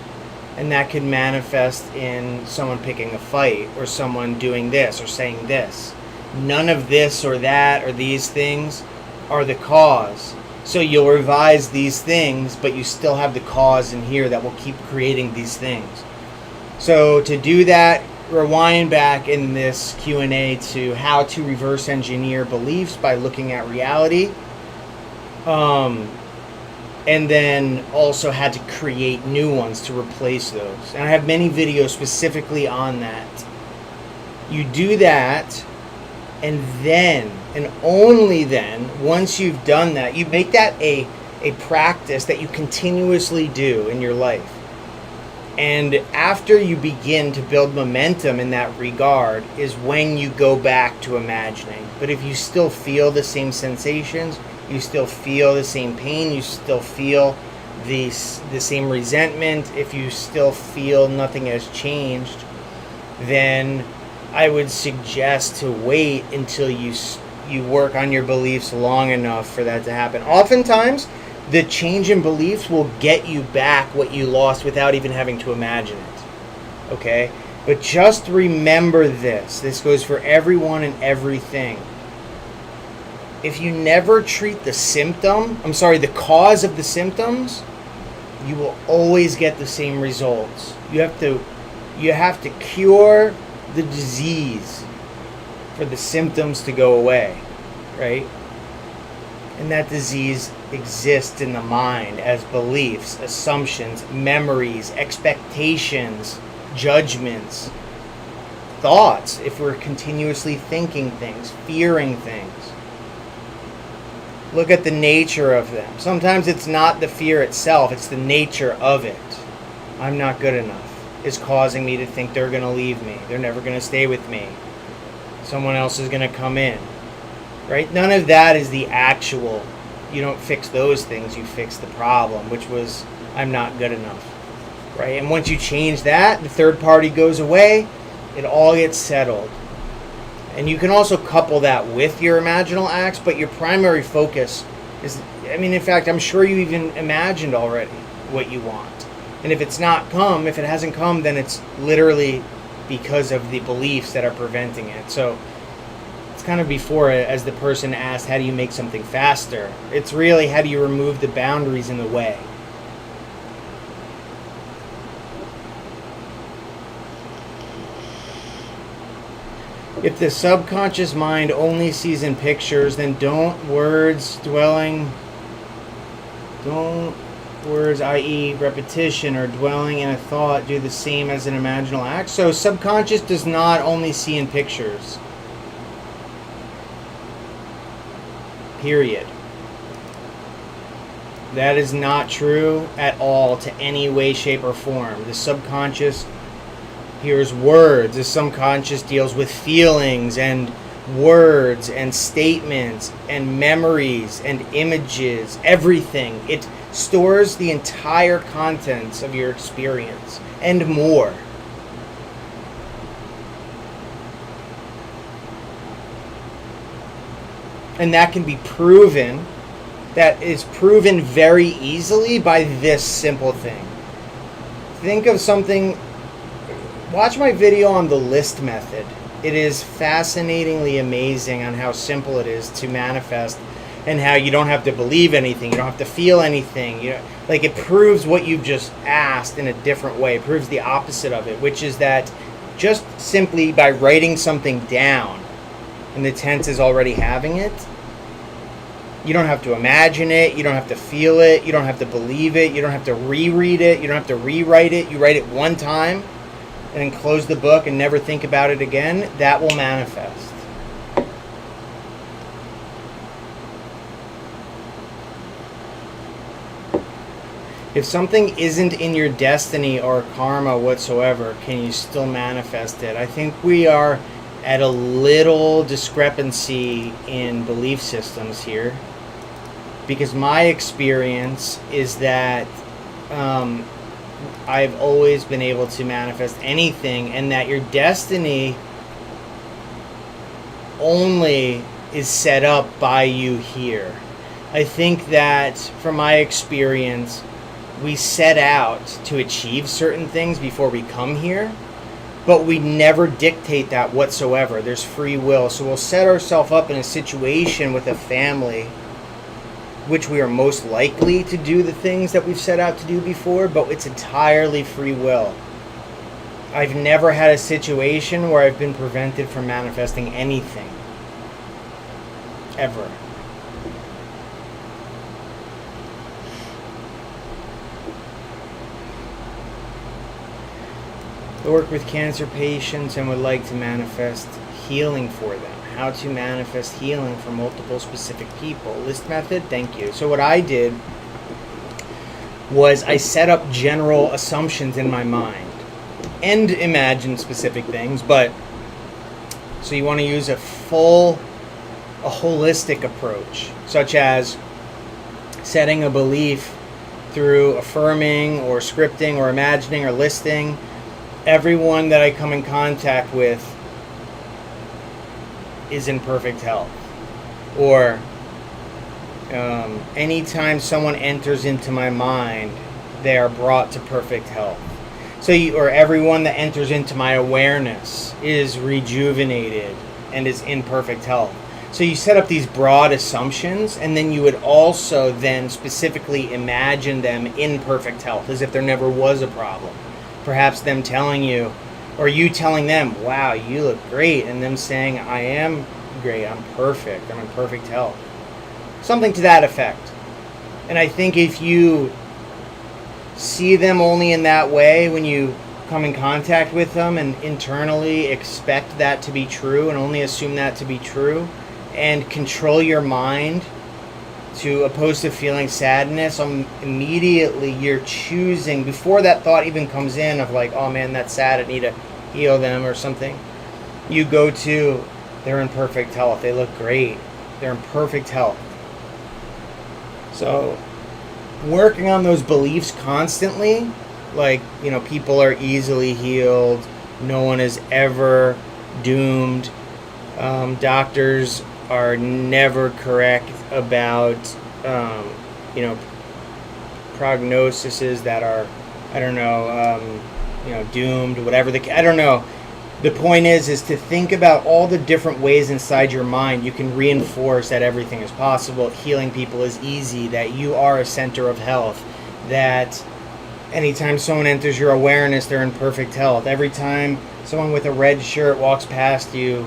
and that could manifest in someone picking a fight or someone doing this or saying this. None of this or that or these things are the cause. So you'll revise these things, but you still have the cause in here that will keep creating these things. So to do that, rewind back in this Q&A to how to reverse engineer beliefs by looking at reality. And then also had to create new ones to replace those. And I have many videos specifically on that. You do that, and then, and only then, once you've done that, you make that a practice that you continuously do in your life. And after you begin to build momentum in that regard is when you go back to imagining. But if you still feel the same sensations, you still feel the same pain, you still feel the same resentment, if you still feel nothing has changed, then I would suggest to wait until you work on your beliefs long enough for that to happen. Oftentimes, the change in beliefs will get you back what you lost without even having to imagine it. Okay? But just remember this. This goes for everyone and everything. if you never treat the cause of the symptoms, you will always get the same results. You have to cure the disease for the symptoms to go away, right? And that disease exists in the mind as beliefs, assumptions, memories, expectations, judgments, thoughts, if we're continuously thinking things, fearing things. Look at the nature of them. Sometimes it's not the fear itself, it's the nature of it. I'm not good enough. It's causing me to think they're going to leave me. They're never going to stay with me. Someone else is going to come in. Right? None of that is the actual. You don't fix those things, you fix the problem, which was, I'm not good enough. Right? And once you change that, the third party goes away, it all gets settled. And you can also couple that with your imaginal acts, but your primary focus is, in fact, I'm sure you even imagined already what you want. And if it hasn't come, then it's literally because of the beliefs that are preventing it. So it's kind of before, as the person asked, how do you make something faster? It's really, how do you remove the boundaries in the way? If the subconscious mind only sees in pictures, then don't words, i.e. repetition or dwelling in a thought, do the same as an imaginal act? So subconscious does not only see in pictures. Period. That is not true at all to any way, shape, or form. The subconscious hears words. The subconscious deals with feelings and words and statements and memories and images, everything. It stores the entire contents of your experience and more. And that can be proven. That is proven very easily by this simple thing. Think of something. Watch my video on the list method. It is fascinatingly amazing on how simple it is to manifest, and how you don't have to believe anything, you don't have to feel anything. It proves what you've just asked in a different way. It proves the opposite of it, which is that just simply by writing something down, and the tense is already having it, you don't have to imagine it, you don't have to feel it, you don't have to believe it, you don't have to reread it, you don't have to rewrite it. You write it one time and then close the book and never think about it again. That will manifest. If something isn't in your destiny or karma whatsoever, can you still manifest it? I think we are at a little discrepancy in belief systems here, because my experience is that I've always been able to manifest anything, and that your destiny only is set up by you here. I think that from my experience, we set out to achieve certain things before we come here, but we never dictate that whatsoever. There's free will. So we'll set ourselves up in a situation with a family which we are most likely to do the things that we've set out to do before, but it's entirely free will. I've never had a situation where I've been prevented from manifesting anything. Ever. I work with cancer patients and would like to manifest healing for them. How to manifest healing for multiple specific people. List method, thank you. So what I did was I set up general assumptions in my mind and imagined specific things, but so you want to use a holistic approach, such as setting a belief through affirming or scripting or imagining or listing. Everyone that I come in contact with is in perfect health. Or anytime someone enters into my mind, they are brought to perfect health. So or everyone that enters into my awareness is rejuvenated and is in perfect health. So you set up these broad assumptions, and then you would also then specifically imagine them in perfect health, as if there never was a problem. Perhaps them telling you, or you telling them, wow, you look great, and them saying, I am great, I'm perfect, I'm in perfect health. Something to that effect. And I think if you see them only in that way when you come in contact with them, and internally expect that to be true and only assume that to be true, and control your mind to opposed to feeling sadness, immediately you're choosing, before that thought even comes in of like, oh man, that's sad, I need to heal them or something, you go to, they're in perfect health, they look great, they're in perfect health. So working on those beliefs constantly, like, people are easily healed, no one is ever doomed, doctors are never correct about, prognoses that are, doomed, whatever I don't know. The point is to think about all the different ways inside your mind you can reinforce that everything is possible, healing people is easy, that you are a center of health, that anytime someone enters your awareness, they're in perfect health. Every time someone with a red shirt walks past you,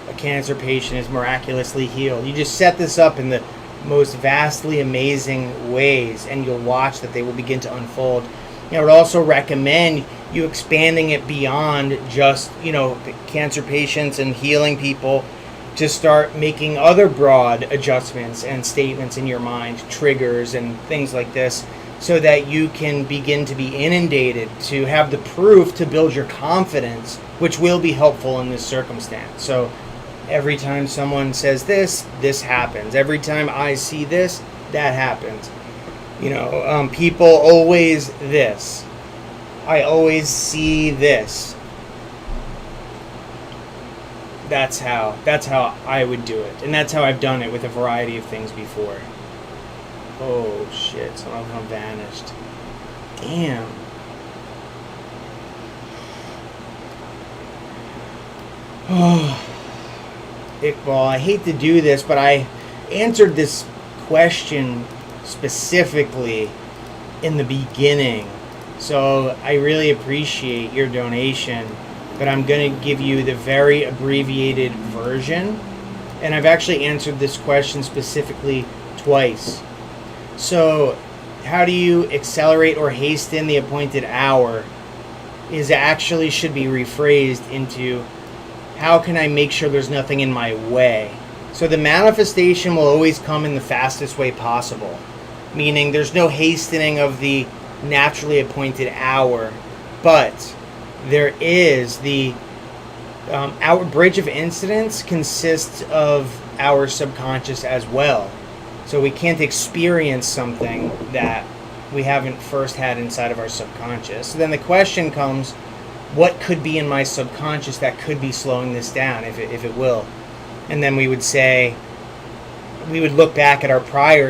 a cancer patient is miraculously healed. You just set this up in the most vastly amazing ways, and you'll watch that they will begin to unfold. I would also recommend you expanding it beyond just, cancer patients and healing people, to start making other broad adjustments and statements in your mind, triggers and things like this, so that you can begin to be inundated, to have the proof to build your confidence, which will be helpful in this circumstance. So every time someone says this, this happens. Every time I see this, that happens. People always this. I always see this. That's how I would do it. And that's how I've done it with a variety of things before. Oh shit, some of them vanished. Damn. Oh, Iqbal, I hate to do this, but I answered this question specifically in the beginning. So I really appreciate your donation, but I'm going to give you the very abbreviated version. And I've actually answered this question specifically twice. So how do you accelerate or hasten the appointed hour is actually should be rephrased into, how can I make sure there's nothing in my way? So the manifestation will always come in the fastest way possible, meaning there's no hastening of the naturally appointed hour, but there is our bridge of incidents consists of our subconscious as well. So we can't experience something that we haven't first had inside of our subconscious. So then the question comes, what could be in my subconscious that could be slowing this down, if it will? And then we would say, we would look back at our prior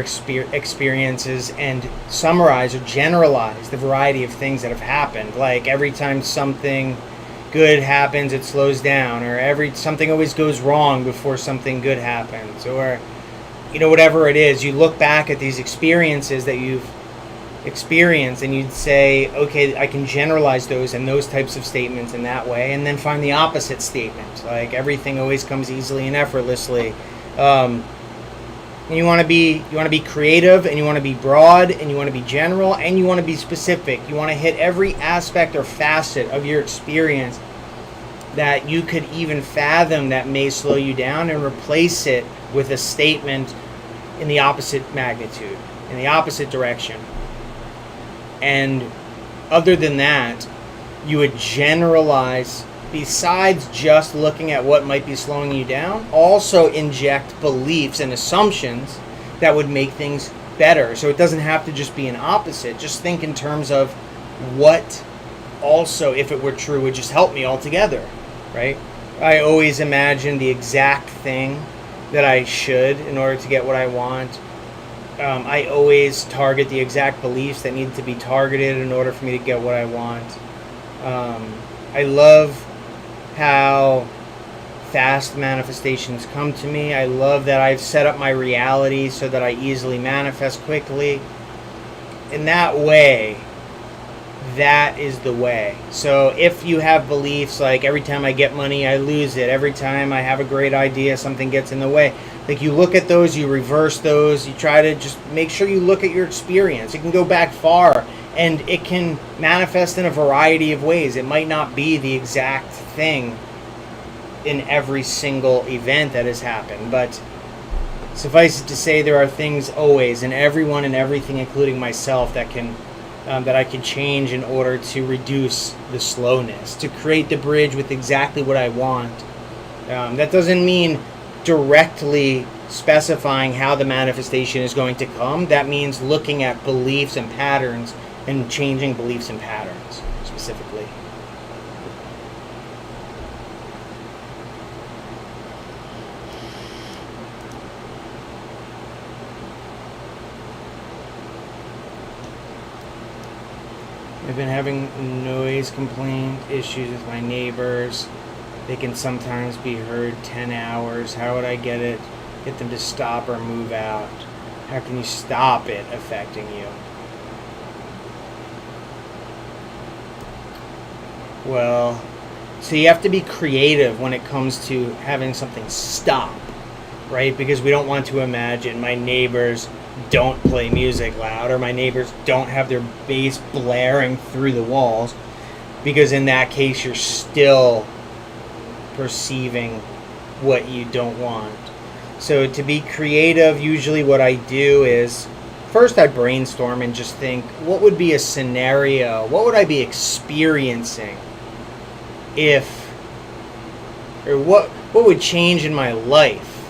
experiences and summarize or generalize the variety of things that have happened. Like every time something good happens, it slows down, or something always goes wrong before something good happens, or whatever it is. You look back at these experiences that you've experienced, and you'd say, okay, I can generalize those and those types of statements in that way, and then find the opposite statement, like everything always comes easily and effortlessly. And you want to be creative, and you want to be broad, and you want to be general, and you want to be specific. You want to hit every aspect or facet of your experience that you could even fathom that may slow you down, and replace it with a statement in the opposite magnitude, in the opposite direction. And other than that, you would generalize, besides just looking at what might be slowing you down, also inject beliefs and assumptions that would make things better. So it doesn't have to just be an opposite. Just think in terms of what also, if it were true, would just help me altogether, right? I always imagine the exact thing that I should in order to get what I want. I always target the exact beliefs that need to be targeted in order for me to get what I want. I love how fast manifestations come to me. I love that I've set up my reality so that I easily manifest quickly. In that way, that is the way. So if you have beliefs like every time I get money, I lose it. Every time I have a great idea, something gets in the way. Like you look at those, you reverse those, you try to just make sure you look at your experience. It can go back far and it can manifest in a variety of ways. It might not be the exact thing in every single event that has happened, but suffice it to say there are things always in everyone and everything, including myself, that can that I can change in order to reduce the slowness, to create the bridge with exactly what I want. That doesn't mean directly specifying how the manifestation is going to come. That means looking at beliefs and patterns and changing beliefs and patterns specifically. I've been having noise complaint issues with my neighbors. They can sometimes be heard 10 hours. How would I get them to stop or move out? How can you stop it affecting you? Well, so you have to be creative when it comes to having something stop, right? Because we don't want to imagine my neighbors don't play music loud, or my neighbors don't have their bass blaring through the walls, because in that case you're still perceiving what you don't want. So to be creative, usually what I do is first I brainstorm and just think, what would be a scenario, what would I be experiencing if, or what would change in my life,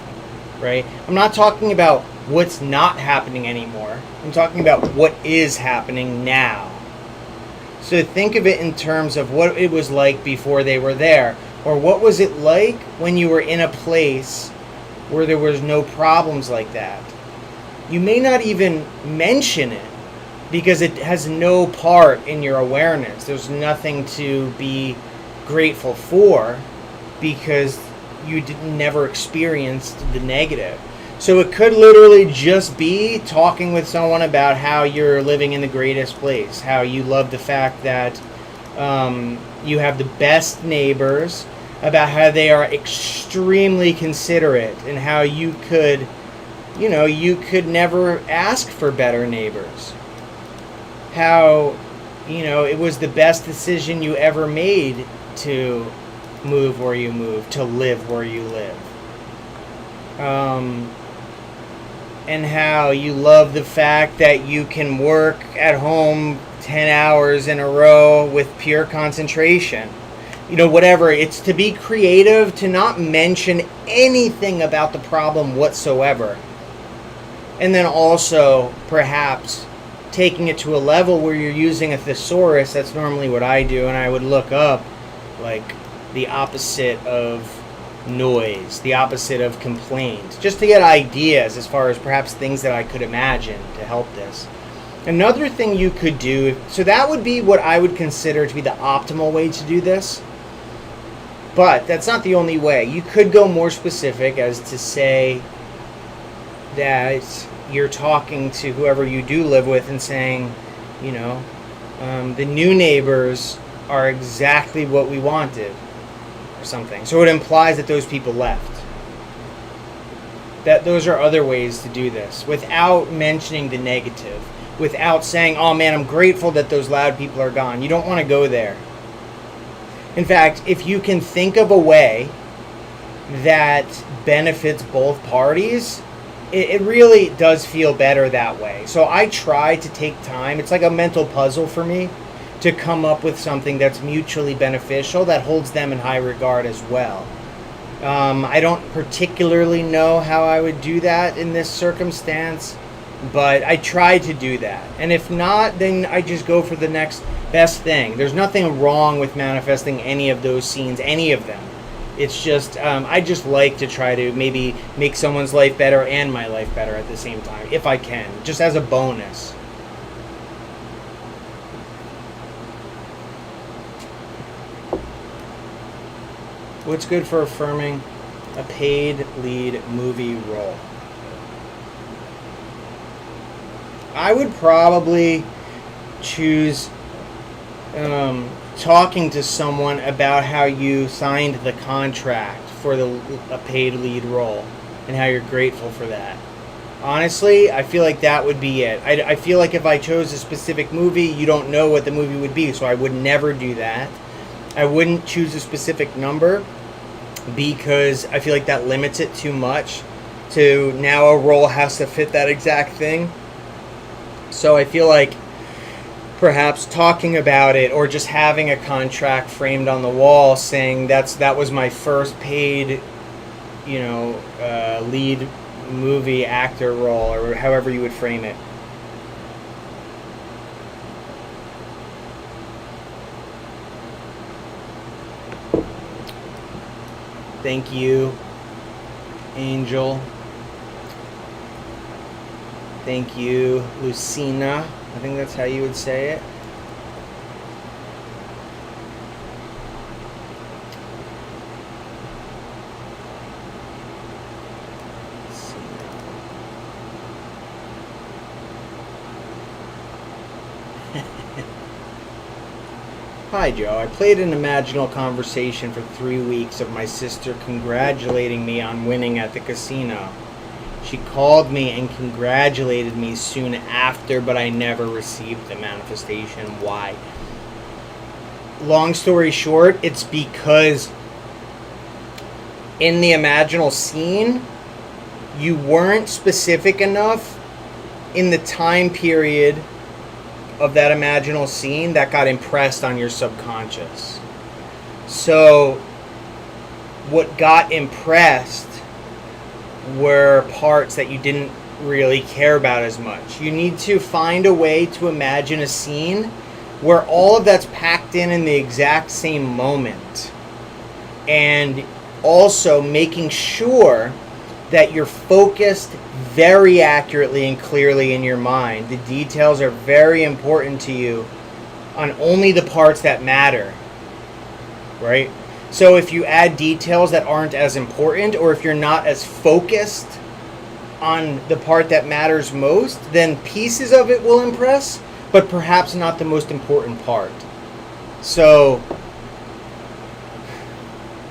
right? I'm not talking about what's not happening anymore. I'm talking about what is happening now. So think of it in terms of what it was like before they were there, or what was it like when you were in a place where there was no problems like that. You may not even mention it because it has no part in your awareness. There's nothing to be grateful for because you never experienced the negative. So it could literally just be talking with someone about how you're living in the greatest place, how you love the fact that you have the best neighbors, about how they are extremely considerate, and how you could never ask for better neighbors. How, it was the best decision you ever made to move where you move, to live where you live. And how you love the fact that you can work at home 10 hours in a row with pure concentration. Whatever. It's to be creative, to not mention anything about the problem whatsoever. And then also, perhaps, taking it to a level where you're using a thesaurus. That's normally what I do, and I would look up, like, the opposite of noise, the opposite of complaint, just to get ideas as far as perhaps things that I could imagine to help this. Another thing you could do, so that would be what I would consider to be the optimal way to do this, but that's not the only way. You could go more specific as to say that you're talking to whoever you do live with and saying, the new neighbors are exactly what we wanted, something. So it implies that those people left. That those are other ways to do this without mentioning the negative, without saying, oh man, I'm grateful that those loud people are gone. You don't want to go there. In fact, if you can think of a way that benefits both parties, it really does feel better that way. So I try to take time. It's like a mental puzzle for me to come up with something that's mutually beneficial, that holds them in high regard as well. I don't particularly know how I would do that in this circumstance, but I try to do that. And if not, then I just go for the next best thing. There's nothing wrong with manifesting any of those scenes, any of them. It's just, I just like to try to maybe make someone's life better and my life better at the same time, if I can, just as a bonus. What's good for affirming A paid lead movie role. I would probably choose talking to someone about how you signed the contract for a paid lead role and how you're grateful for that. Honestly, I feel like that would be it. I feel like if I chose a specific movie, you don't know what the movie would be, so I would never do that. I wouldn't choose a specific number because I feel like that limits it too much to now a role has to fit that exact thing. So I feel like perhaps talking about it or just having a contract framed on the wall saying that was my first paid, lead movie actor role, or however you would frame it. Thank you, Angel. Thank you, Lucina. I think that's how you would say it. Hi, Joe. I played an imaginal conversation for 3 weeks of my sister congratulating me on winning at the casino. She called me and congratulated me soon after, but I never received the manifestation. Why? Long story short, it's because in the imaginal scene, you weren't specific enough in the time period of that imaginal scene that got impressed on your subconscious. So what got impressed were parts that you didn't really care about as much. You need to find a way to imagine a scene where all of that's packed in the exact same moment, and also making sure that you're focused very accurately and clearly in your mind. The details are very important to you on only the parts that matter, right? So if you add details that aren't as important, or if you're not as focused on the part that matters most, then pieces of it will impress, but perhaps not the most important part. So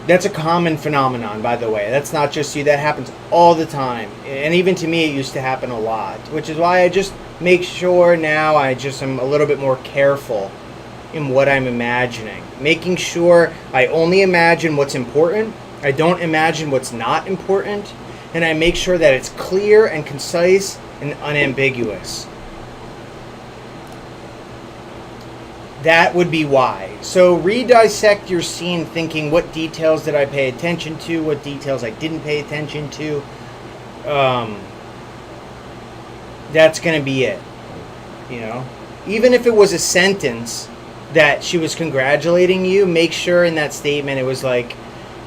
that's a common phenomenon, by the way. That's not just you. That happens all the time. And even to me, it used to happen a lot, which is why I just make sure now I just am a little bit more careful in what I'm imagining. Making sure I only imagine what's important. I don't imagine what's not important. And I make sure that it's clear and concise and unambiguous. That would be why. So re-dissect your scene thinking, what details did I pay attention to? What details I didn't pay attention to? That's going to be it. Even if it was a sentence that she was congratulating you, make sure in that statement it was like,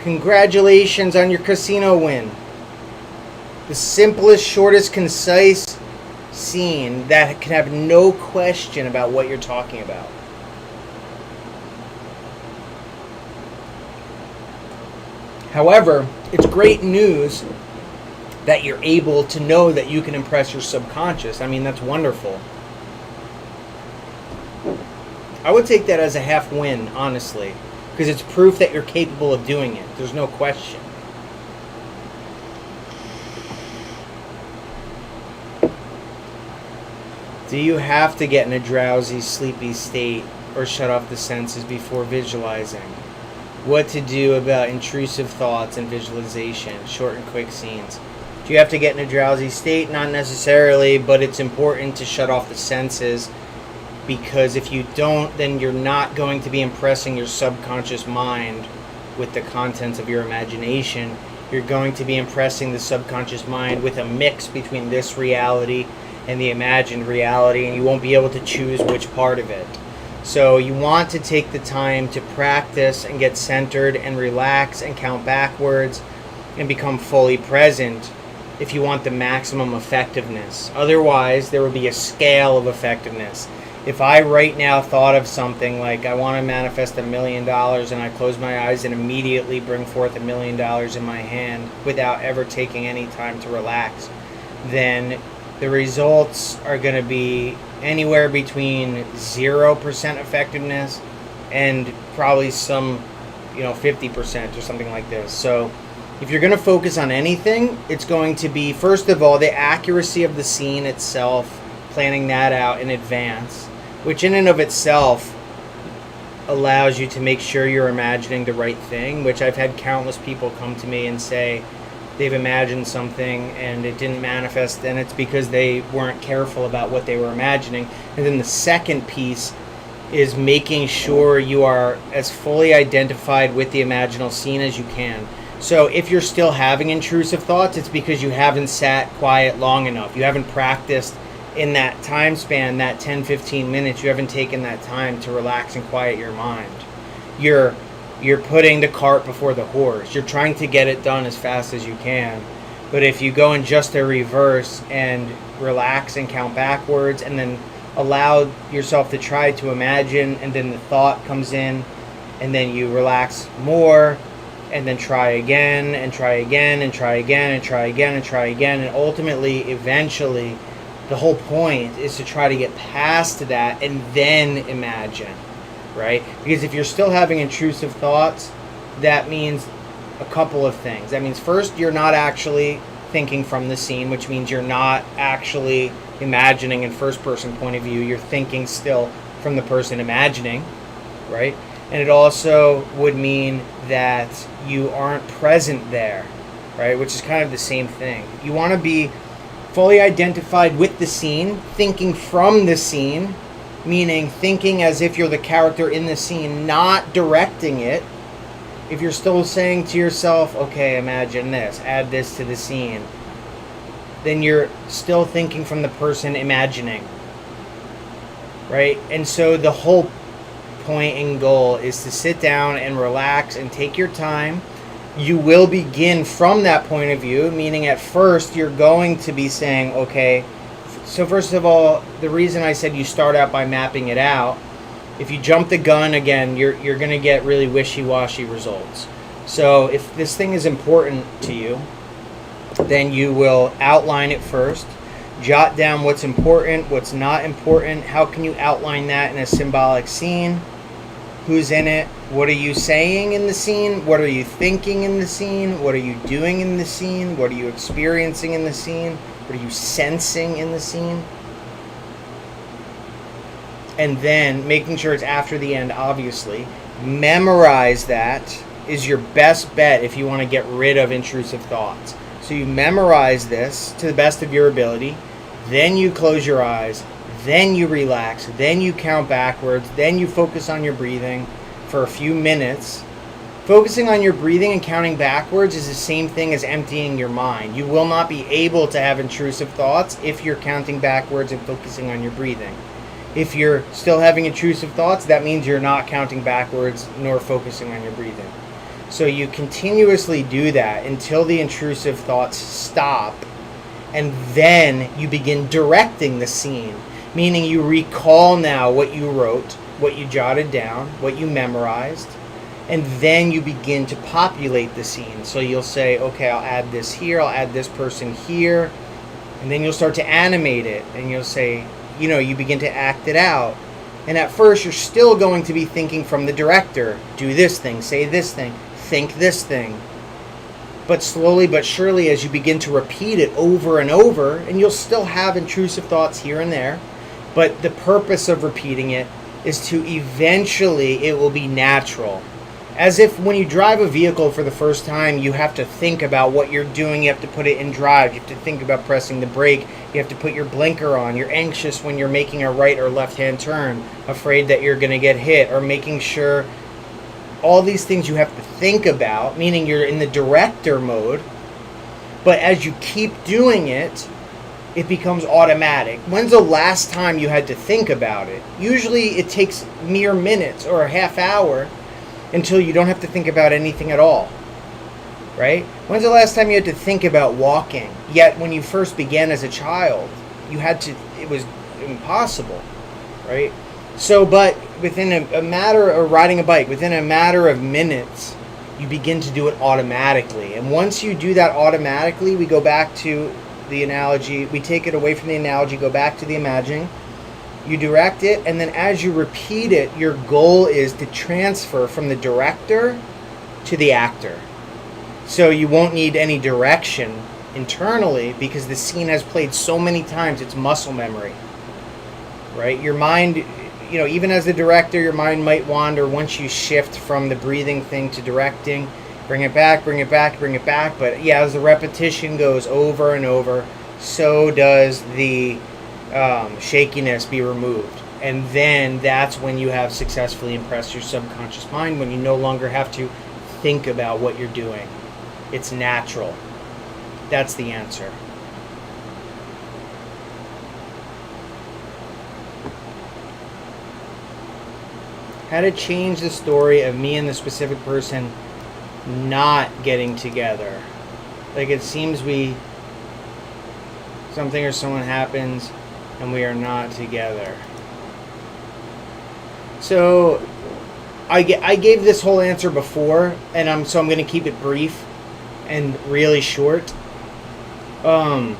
congratulations on your casino win. The simplest, shortest, concise scene that can have no question about what you're talking about. However, it's great news that you're able to know that you can impress your subconscious. I mean, that's wonderful. I would take that as a half win, honestly, because it's proof that you're capable of doing it. There's no question. Do you have to get in a drowsy, sleepy state or shut off the senses before visualizing? What to do about intrusive thoughts and visualization, short and quick scenes. Do you have to get in a drowsy state? Not necessarily, but it's important to shut off the senses, because if you don't, then you're not going to be impressing your subconscious mind with the contents of your imagination. You're going to be impressing the subconscious mind with a mix between this reality and the imagined reality, and you won't be able to choose which part of it. So you want to take the time to practice and get centered and relax and count backwards and become fully present if you want the maximum effectiveness. Otherwise, there will be a scale of effectiveness. If I right now thought of something like I want to manifest $1 million and I close my eyes and immediately bring forth $1 million in my hand without ever taking any time to relax, then the results are going to be anywhere between 0% effectiveness and probably some, 50% or something like this. So if you're going to focus on anything, it's going to be, first of all, the accuracy of the scene itself, planning that out in advance, which in and of itself allows you to make sure you're imagining the right thing, which I've had countless people come to me and say they've imagined something and it didn't manifest, and it's because they weren't careful about what they were imagining. And then the second piece is making sure you are as fully identified with the imaginal scene as you can. So if you're still having intrusive thoughts, it's because you haven't sat quiet long enough. You haven't practiced in that time span, that 10-15 minutes. You haven't taken that time to relax and quiet your mind. You're putting the cart before the horse. You're trying to get it done as fast as you can. But if you go in just a reverse and relax and count backwards and then allow yourself to try to imagine, and then the thought comes in, and then you relax more, and then try again and try again and try again and try again and try again, and ultimately, eventually, the whole point is to try to get past that and then imagine, right? Because if you're still having intrusive thoughts, that means a couple of things. That means first, you're not actually thinking from the scene, which means you're not actually imagining in first person point of view. You're thinking still from the person imagining, right? And it also would mean that you aren't present there, right? Which is kind of the same thing. You want to be fully identified with the scene, thinking from the scene, meaning thinking as if you're the character in the scene, not directing it. If you're still saying to yourself, okay, imagine this, add this to the scene, then you're still thinking from the person imagining, right? And so the whole point and goal is to sit down and relax and take your time. You will begin from that point of view, meaning at first you're going to be saying, okay, so first of all, the reason I said you start out by mapping it out, if you jump the gun again, you're going to get really wishy-washy results. So if this thing is important to you, then you will outline it first, jot down what's important, what's not important, how can you outline that in a symbolic scene, who's in it, what are you saying in the scene, what are you thinking in the scene, what are you doing in the scene, what are you experiencing in the scene, what are you sensing in the scene. And then making sure it's after the end, obviously. Memorize that is your best bet if you want to get rid of intrusive thoughts. So you memorize this to the best of your ability, then you close your eyes, then you relax, then you count backwards, then you focus on your breathing for a few minutes. Focusing on your breathing and counting backwards is the same thing as emptying your mind. You will not be able to have intrusive thoughts if you're counting backwards and focusing on your breathing. If you're still having intrusive thoughts, that means you're not counting backwards nor focusing on your breathing. So you continuously do that until the intrusive thoughts stop, and then you begin directing the scene, meaning you recall now what you wrote, what you jotted down, what you memorized, and then you begin to populate the scene. So you'll say, okay, I'll add this here, I'll add this person here, and then you'll start to animate it, and you'll say, you begin to act it out. And at first, you're still going to be thinking from the director. Do this thing, say this thing, think this thing. But slowly but surely, as you begin to repeat it over and over, and you'll still have intrusive thoughts here and there, but the purpose of repeating it is to eventually, it will be natural. As if when you drive a vehicle for the first time, you have to think about what you're doing. You have to put it in drive. You have to think about pressing the brake. You have to put your blinker on. You're anxious when you're making a right or left-hand turn, afraid that you're going to get hit, or making sure. All these things you have to think about, meaning you're in the director mode. But as you keep doing it, it becomes automatic. When's the last time you had to think about it? Usually it takes mere minutes or a half hour until you don't have to think about anything at all, right? When's the last time you had to think about walking? Yet when you first began as a child, it was impossible. right? So, but within a matter of riding a bike, within a matter of minutes, you begin to do it automatically. And once you do that automatically, we go back to the analogy, we take it away from the analogy, go back to the imagining. You direct it, and then as you repeat it, your goal is to transfer from the director to the actor. So you won't need any direction internally because the scene has played so many times, it's muscle memory, right? Your mind, even as the director, your mind might wander once you shift from the breathing thing to directing. Bring it back, bring it back, bring it back. But yeah, as the repetition goes over and over, so does the shakiness be removed. And then that's when you have successfully impressed your subconscious mind, when you no longer have to think about what you're doing. It's natural. That's the answer. How to change the story of me and the specific person not getting together. Like it seems something or someone happens and we are not together. So I gave this whole answer before, and I'm going to keep it brief and really short. The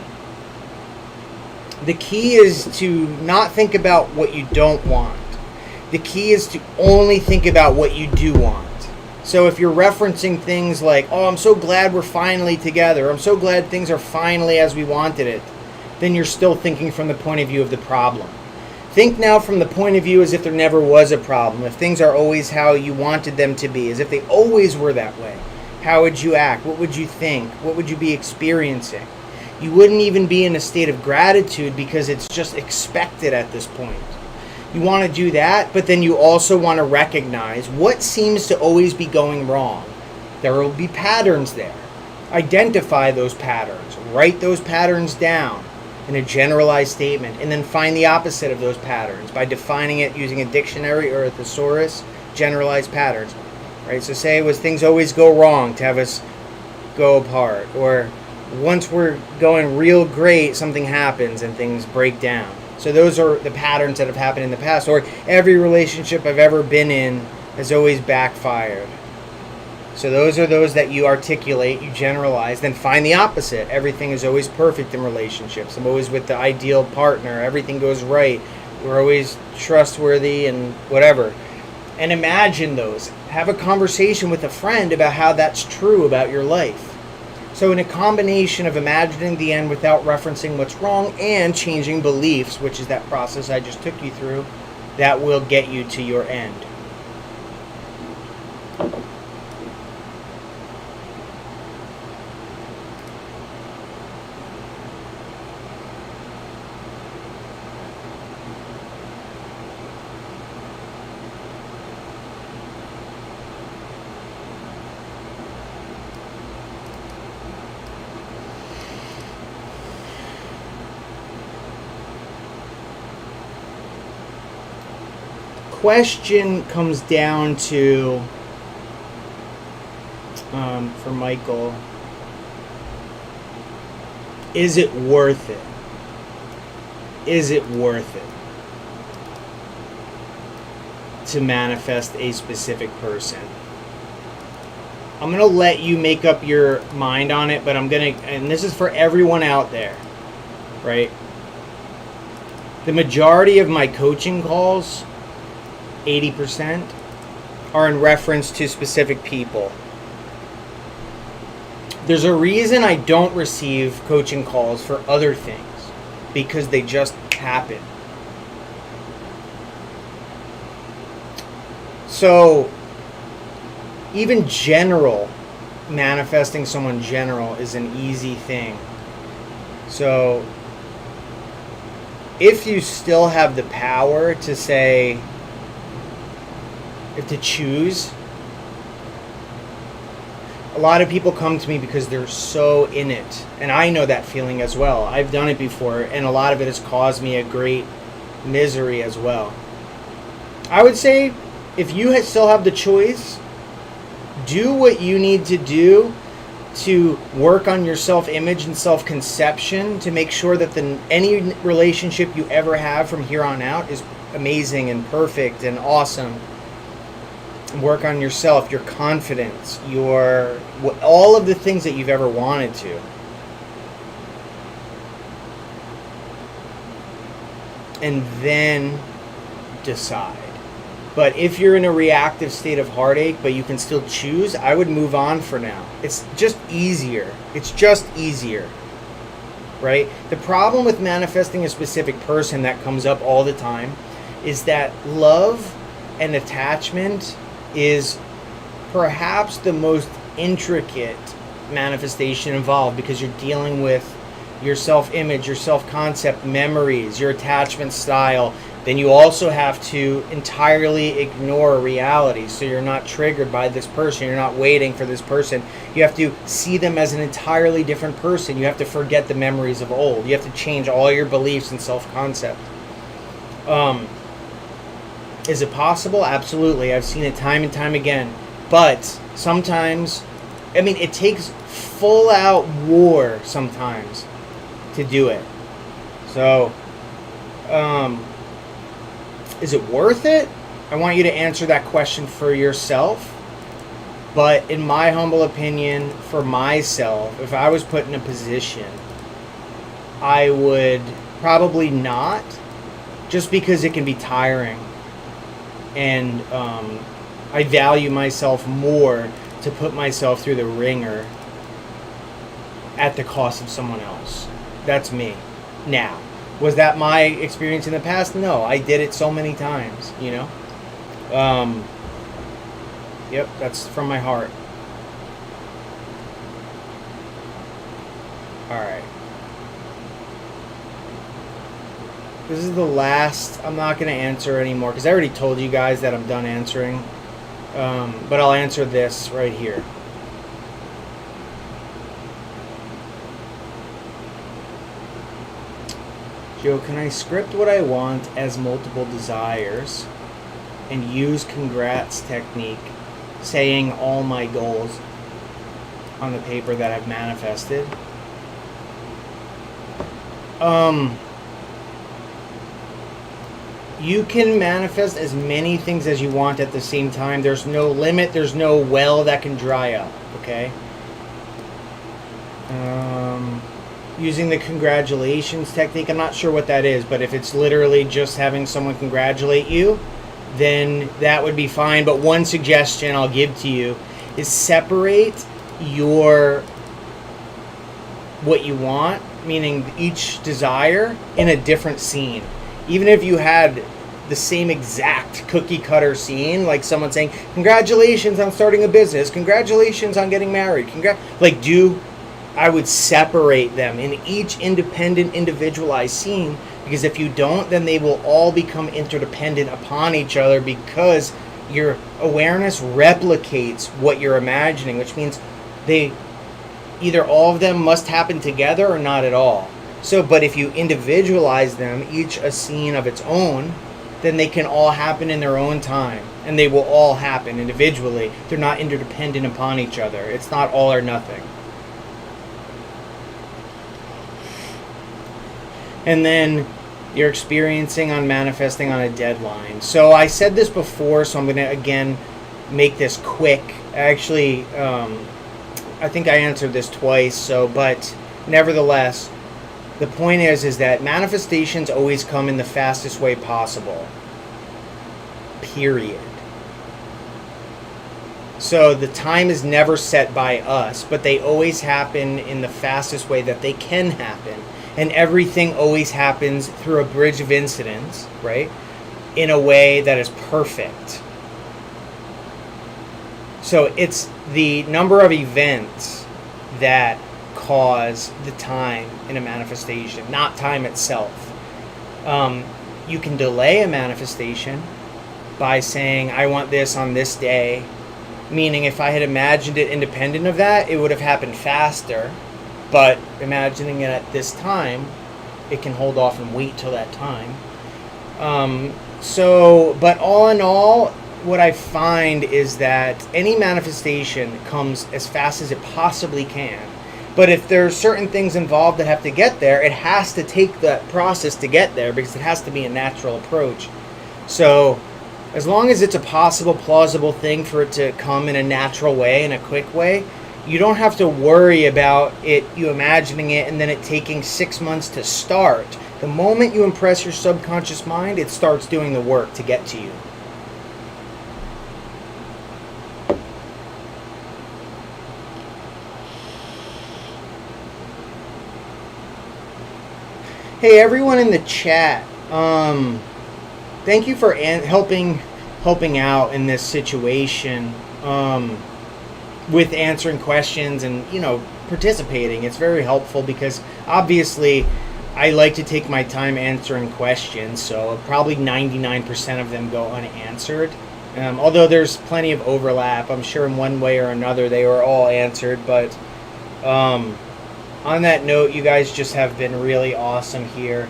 key is to not think about what you don't want. The key is to only think about what you do want. So if you're referencing things like, oh, I'm so glad we're finally together, I'm so glad things are finally as we wanted it, then you're still thinking from the point of view of the problem. Think now from the point of view as if there never was a problem, if things are always how you wanted them to be, as if they always were that way. How would you act? What would you think? What would you be experiencing? You wouldn't even be in a state of gratitude because it's just expected at this point. You want to do that, but then you also want to recognize what seems to always be going wrong. There will be patterns there. Identify those patterns. Write those patterns down in a generalized statement, and then find the opposite of those patterns by defining it using a dictionary or a thesaurus. Generalized patterns. Right? So say it was things always go wrong to have us go apart, or once we're going real great, something happens and things break down. So those are the patterns that have happened in the past. Or every relationship I've ever been in has always backfired. So those are those that you articulate, you generalize, then find the opposite. Everything is always perfect in relationships. I'm always with the ideal partner. Everything goes right. We're always trustworthy and whatever. And imagine those. Have a conversation with a friend about how that's true about your life. So in a combination of imagining the end without referencing what's wrong and changing beliefs, which is that process I just took you through, that will get you to your end. Question comes down to, for Michael, is it worth it? Is it worth it to manifest a specific person? I'm going to let you make up your mind on it, but and this is for everyone out there, right? The majority of my coaching calls, 80%, are in reference to specific people. There's a reason I don't receive coaching calls for other things, because they just happen. So even manifesting someone general is an easy thing. So if you still have the power to say, if to choose, a lot of people come to me because they're so in it. And I know that feeling as well. I've done it before, and a lot of it has caused me a great misery as well. I would say, if you still have the choice, do what you need to do to work on your self-image and self-conception to make sure that any relationship you ever have from here on out is amazing and perfect and awesome. Work on yourself, your confidence, all of the things that you've ever wanted to. And then decide. But if you're in a reactive state of heartache, but you can still choose, I would move on for now. It's just easier. It's just easier. Right? The problem with manifesting a specific person that comes up all the time is that love and attachment is perhaps the most intricate manifestation involved, because you're dealing with your self-image, your self-concept, memories, your attachment style. Then you also have to entirely ignore reality, so you're not triggered by this person. You're not waiting for this person. You have to see them as an entirely different person. You have to forget the memories of old. You have to change all your beliefs and self-concept. Is it possible? Absolutely. I've seen it time and time again. But sometimes, it takes full-out war sometimes to do it. So, is it worth it? I want you to answer that question for yourself. But in my humble opinion, for myself, if I was put in a position, I would probably not, just because it can be tiring. And I value myself more to put myself through the ringer at the cost of someone else. That's me. Now, was that my experience in the past? No, I did it so many times, Yep, that's from my heart. All right. This is the last. I'm not going to answer anymore because I already told you guys that I'm done answering. But I'll answer this right here. Joe, can I script what I want as multiple desires and use congrats technique, saying all my goals on the paper that I've manifested? You can manifest as many things as you want at the same time. There's no limit. There's no well that can dry up, okay? Using the congratulations technique, I'm not sure what that is, but if it's literally just having someone congratulate you, then that would be fine. But one suggestion I'll give to you is separate what you want, meaning each desire, in a different scene. Even if you had the same exact cookie cutter scene, like someone saying, congratulations on starting a business, congratulations on getting married, I would separate them in each independent, individualized scene, because if you don't, then they will all become interdependent upon each other, because your awareness replicates what you're imagining, which means either all of them must happen together or not at all. So, but if you individualize them, each a scene of its own, then they can all happen in their own time, and they will all happen individually. They're not interdependent upon each other. It's not all or nothing. And then you're experiencing on manifesting on a deadline. So I said this before, so I'm going to again make this quick. Actually, I think I answered this twice. But nevertheless, the point is that manifestations always come in the fastest way possible. Period. So the time is never set by us, but they always happen in the fastest way that they can happen. And everything always happens through a bridge of incidents, right? In a way that is perfect. So it's the number of events that cause the time in a manifestation, not time itself. You can delay a manifestation by saying, I want this on this day. Meaning if I had imagined it independent of that, it would have happened faster. But imagining it at this time, it can hold off and wait till that time. But all in all, what I find is that any manifestation comes as fast as it possibly can. But if there are certain things involved that have to get there, it has to take that process to get there, because it has to be a natural approach. So as long as it's a possible, plausible thing for it to come in a natural way, in a quick way, you don't have to worry about you imagining it and then it taking 6 months to start. The moment you impress your subconscious mind, it starts doing the work to get to you. Hey, everyone in the chat, thank you for helping out in this situation with answering questions and, participating. It's very helpful because obviously I like to take my time answering questions, so probably 99% of them go unanswered. Although there's plenty of overlap, I'm sure in one way or another they were all answered, but on that note, you guys just have been really awesome here.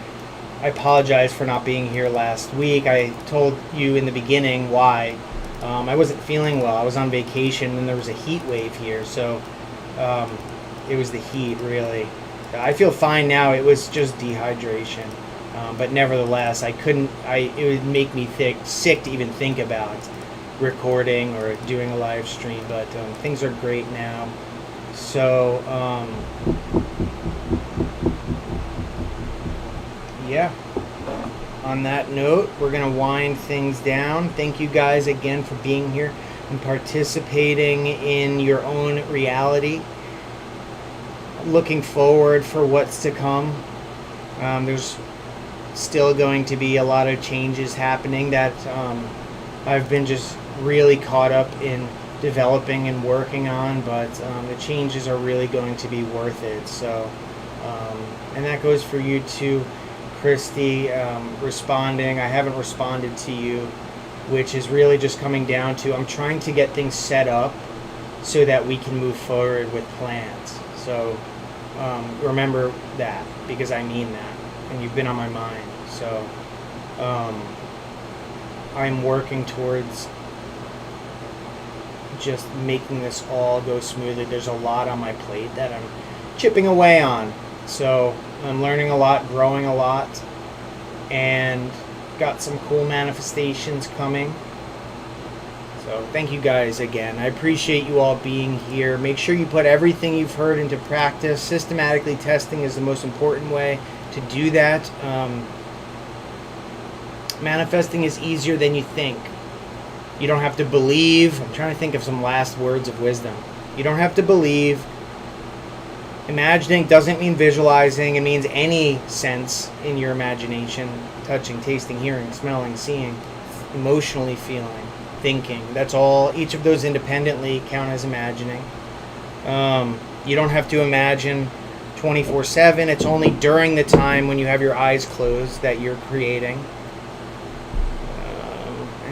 I apologize for not being here last week. I told you in the beginning why. I wasn't feeling well. I was on vacation and there was a heat wave here, so it was the heat, really. I feel fine now. It was just dehydration. But nevertheless, it would make me sick to even think about recording or doing a live stream, but things are great now. So, yeah. On that note, we're going to wind things down. Thank you guys again for being here and participating in your own reality. Looking forward for what's to come. There's still going to be a lot of changes happening that I've been just really caught up in developing and working on, but the changes are really going to be worth it. So, and that goes for you too, Christy, responding. I haven't responded to you, which is really just coming down to I'm trying to get things set up so that we can move forward with plans. So remember that, because I mean that, and you've been on my mind. So I'm working towards just making this all go smoothly. There's a lot on my plate that I'm chipping away on. So I'm learning a lot, growing a lot, and got some cool manifestations coming. So thank you guys again. I appreciate you all being here. Make sure you put everything you've heard into practice. Systematically testing is the most important way to do that. Manifesting is easier than you think. You don't have to believe. I'm trying to think of some last words of wisdom. You don't have to believe. Imagining doesn't mean visualizing. It means any sense in your imagination. Touching, tasting, hearing, smelling, seeing, emotionally feeling, thinking. That's all. Each of those independently count as imagining. You don't have to imagine 24/7. It's only during the time when you have your eyes closed that you're creating.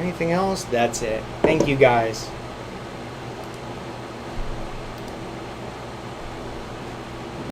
Anything else? That's it. Thank you guys.